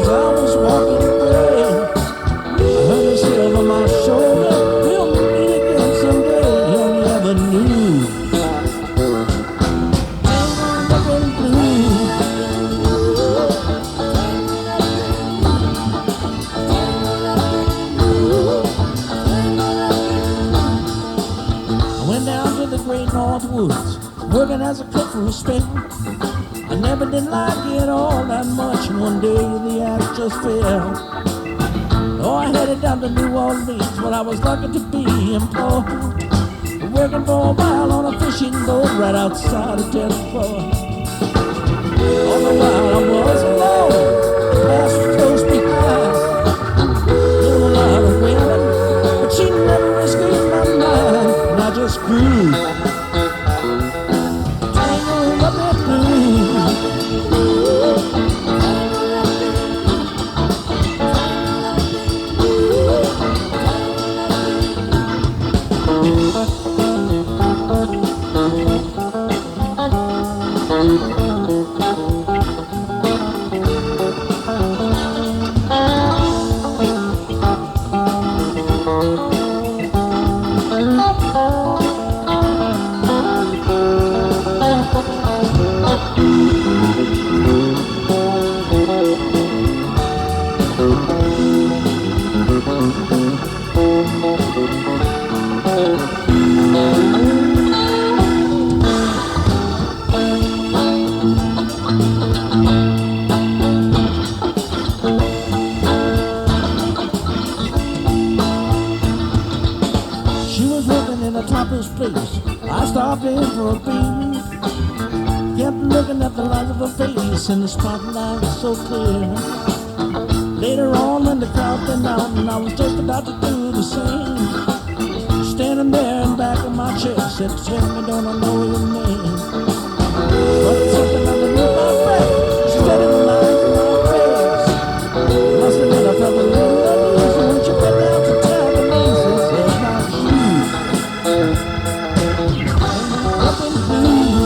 as I was walking away. I heard her say over my shoulder, we'll meet again someday, you never knew. Tangled up in blue. I went down to the great North Woods, working as a cook for a spell. I never did like it all that much, and one day the axe just fell. Oh, I headed down to New Orleans, where I was lucky to be employed, working for a while on a fishing boat right outside of Denver. All the while I was alone, past was close behind. Knew a lot of women, but she never escaped my mind, and I just grew. Tangled up in blue. She was working in a topless place. I stopped in for a beat. Kept looking at the lines of her face in the spotlight so clear. Later on when the crowd came out and I was just about to do the same, standing there in back of my chair said, tell me, don't I know your name? But something underneath my breath, she said in the lines of my face. Must admit I felt a little uneasy when she went down to tell the laces of my shoes. Up in blue.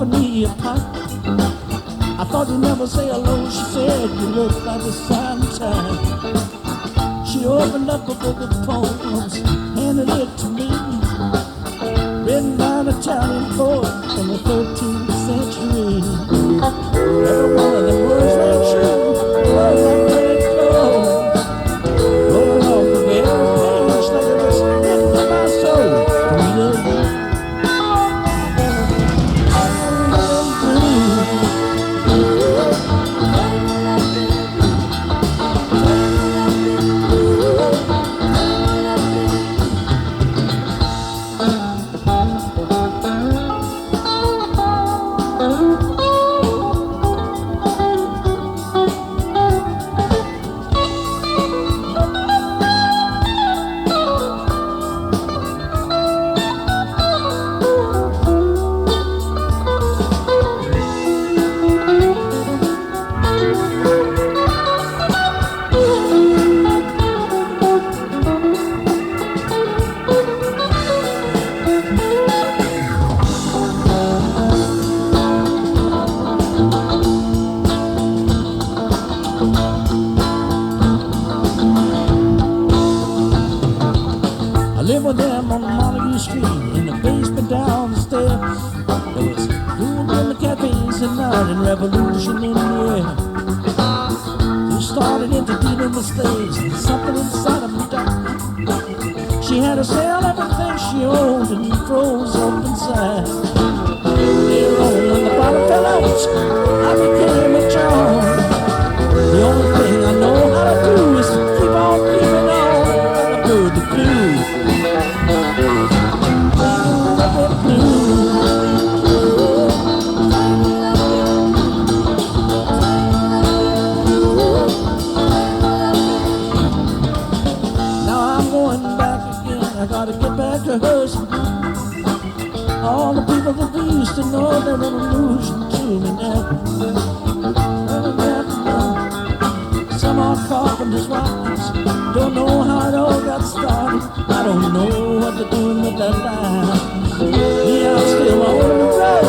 offered me a pipe. I thought you'd never say hello. She said you look like the sunshine. She opened up a book of poems, handed it to me, written by an Italian poet from the 13th century. Every one of the words rang true, was like red gold, rolling off the very page like it was written in my soul. We love you. Revolution in the air. You started into dealing with slaves, and something inside of me died. She had to sell everything she owned and froze up inside. Later on, when the bottom fell out, I became a child. The only thing I know how to do is to keep on keeping on like a bird that flew. Tangled up in blue. I gotta get back to her. All the people that we used to know, they're an illusion to me now. Some are carpenters' wives, don't know how it all got started. I don't know what they're doing with their lives. Me, I'm still on the road,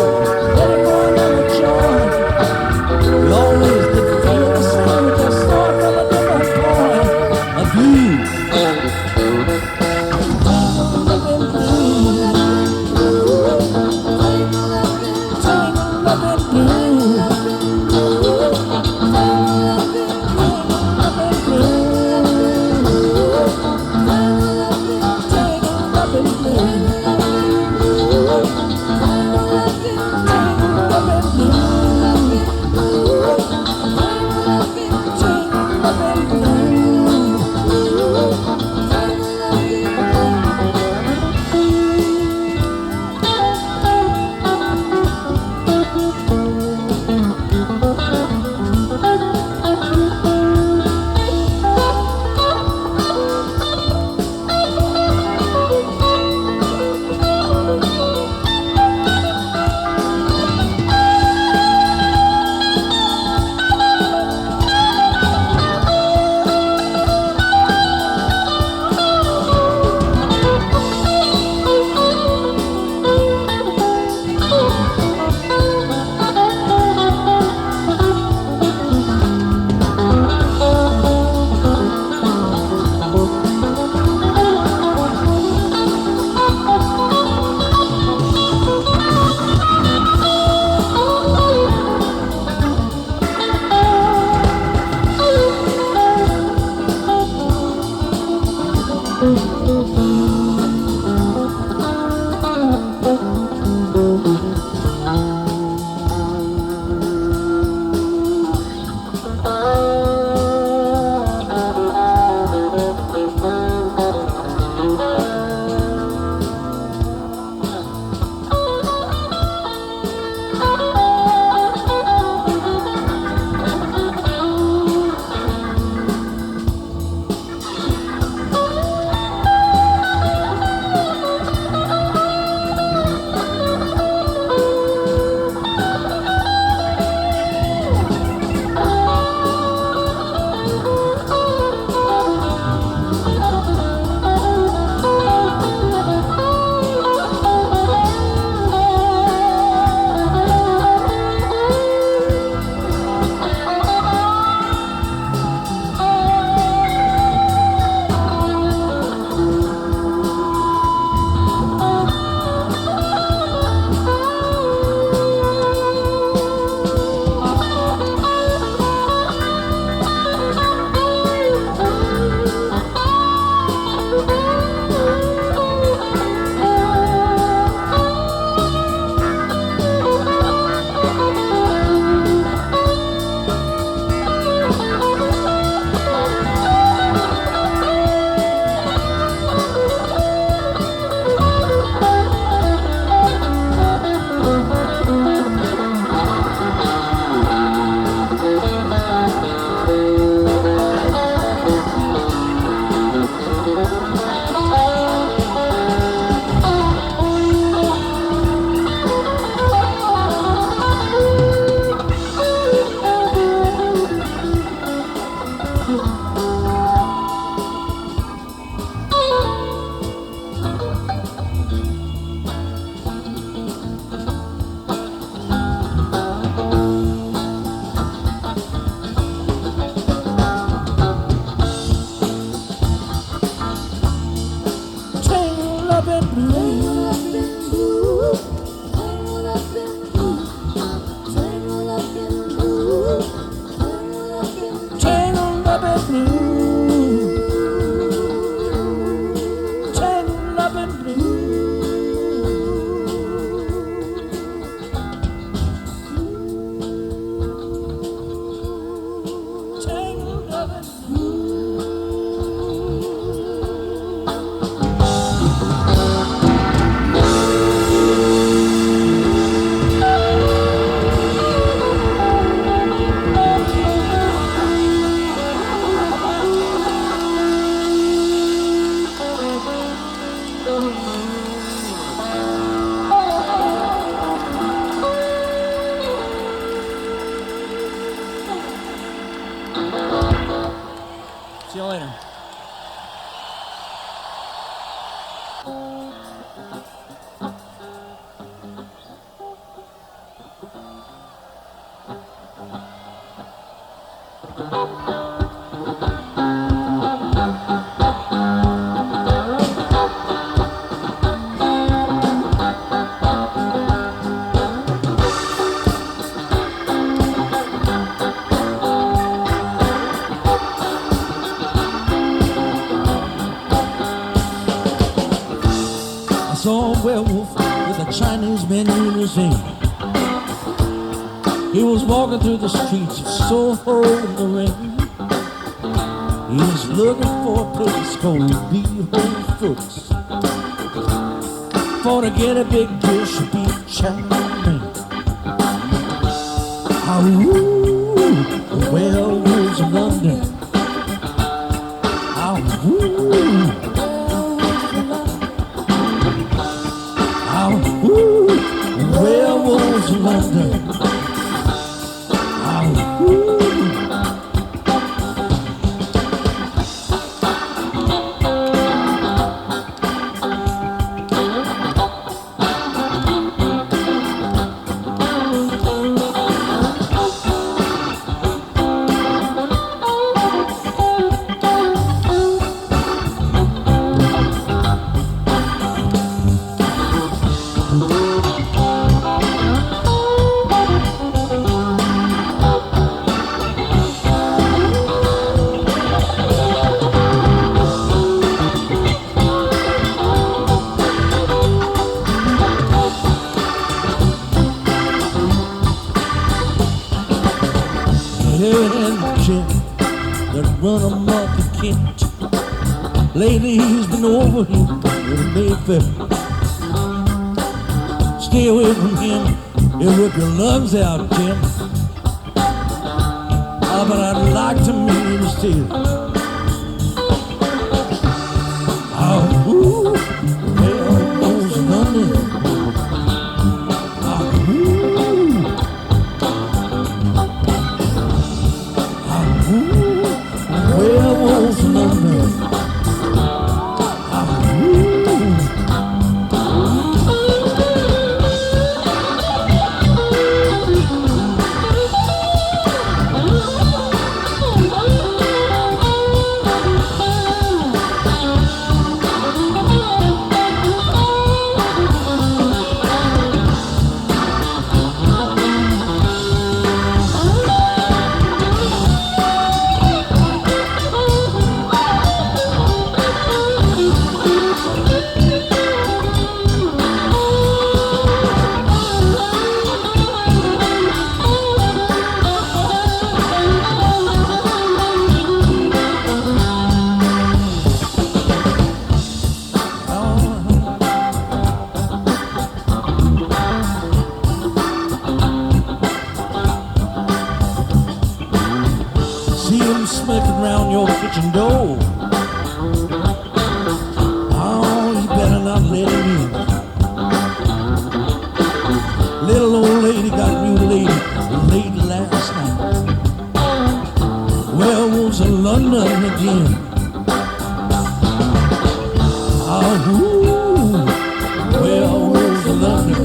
ready for another joy. We always did feel the same, we just saw it from a different point of view. Tangled up in blue, tangled up in blue. Tangled up in See you later. I saw a werewolf with a Chinese menu in his hand. He was walking through the streets of Soho in the rain. He was looking for a place called Behold Foots, for to get a big dish of beef chow mein. Ah, woo, the werewolves of London. Ah, woo. Ooh, werewolves of London. Ooh. That run amok in Kent. Lately he's been over here in Mayfair. Stay away from him, he'll rip your lungs out, Jim. Ah, but I'd like to meet his tail. Ah, ooh, werewolves of London. Ah, ooh. Werewolves of London. Smoking round your kitchen door. Oh, you better not let him in. Little old lady got mutilated late last night. Werewolves of London again. Oh, ooh, werewolves of London.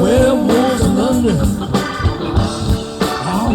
Werewolves of London. Oh,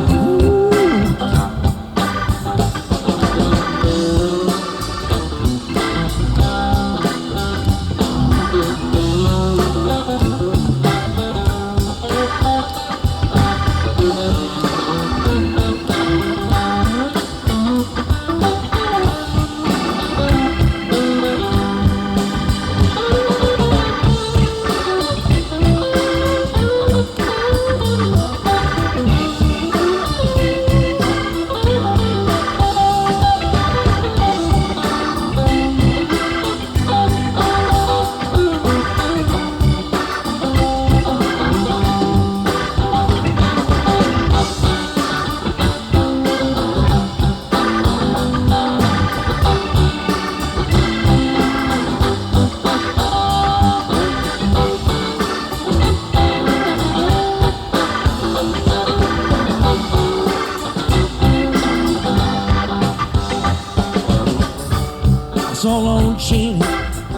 saw Lon Chaney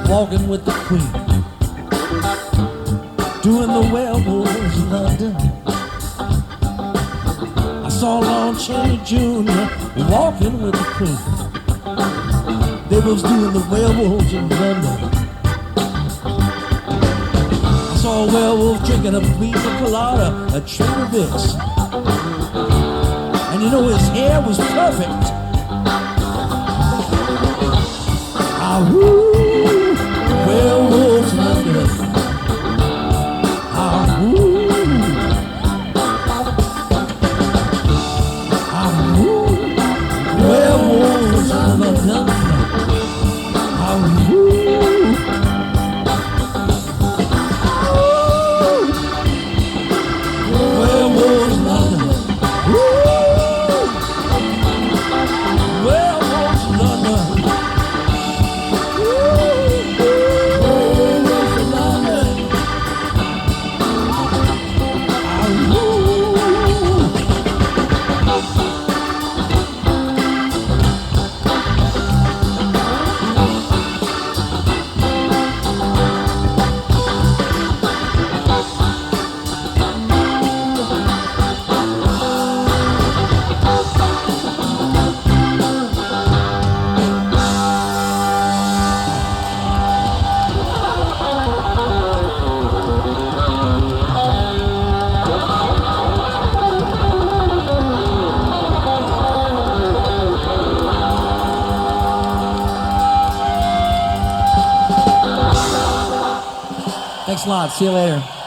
walking with the Queen, doing the Werewolves of London. I saw Lon Chaney Jr. walking with the Queen. They was doing the Werewolves of London. I saw a werewolf drinking a pina colada at Trader Vic's. And you know his hair was perfect. Ah, woo, Werewolves of London. Ah, woo. Ah, woo, Werewolves of London. Ah, woo. Werewolves of London. Woo. Werewolves of London. Thanks a lot. See you later.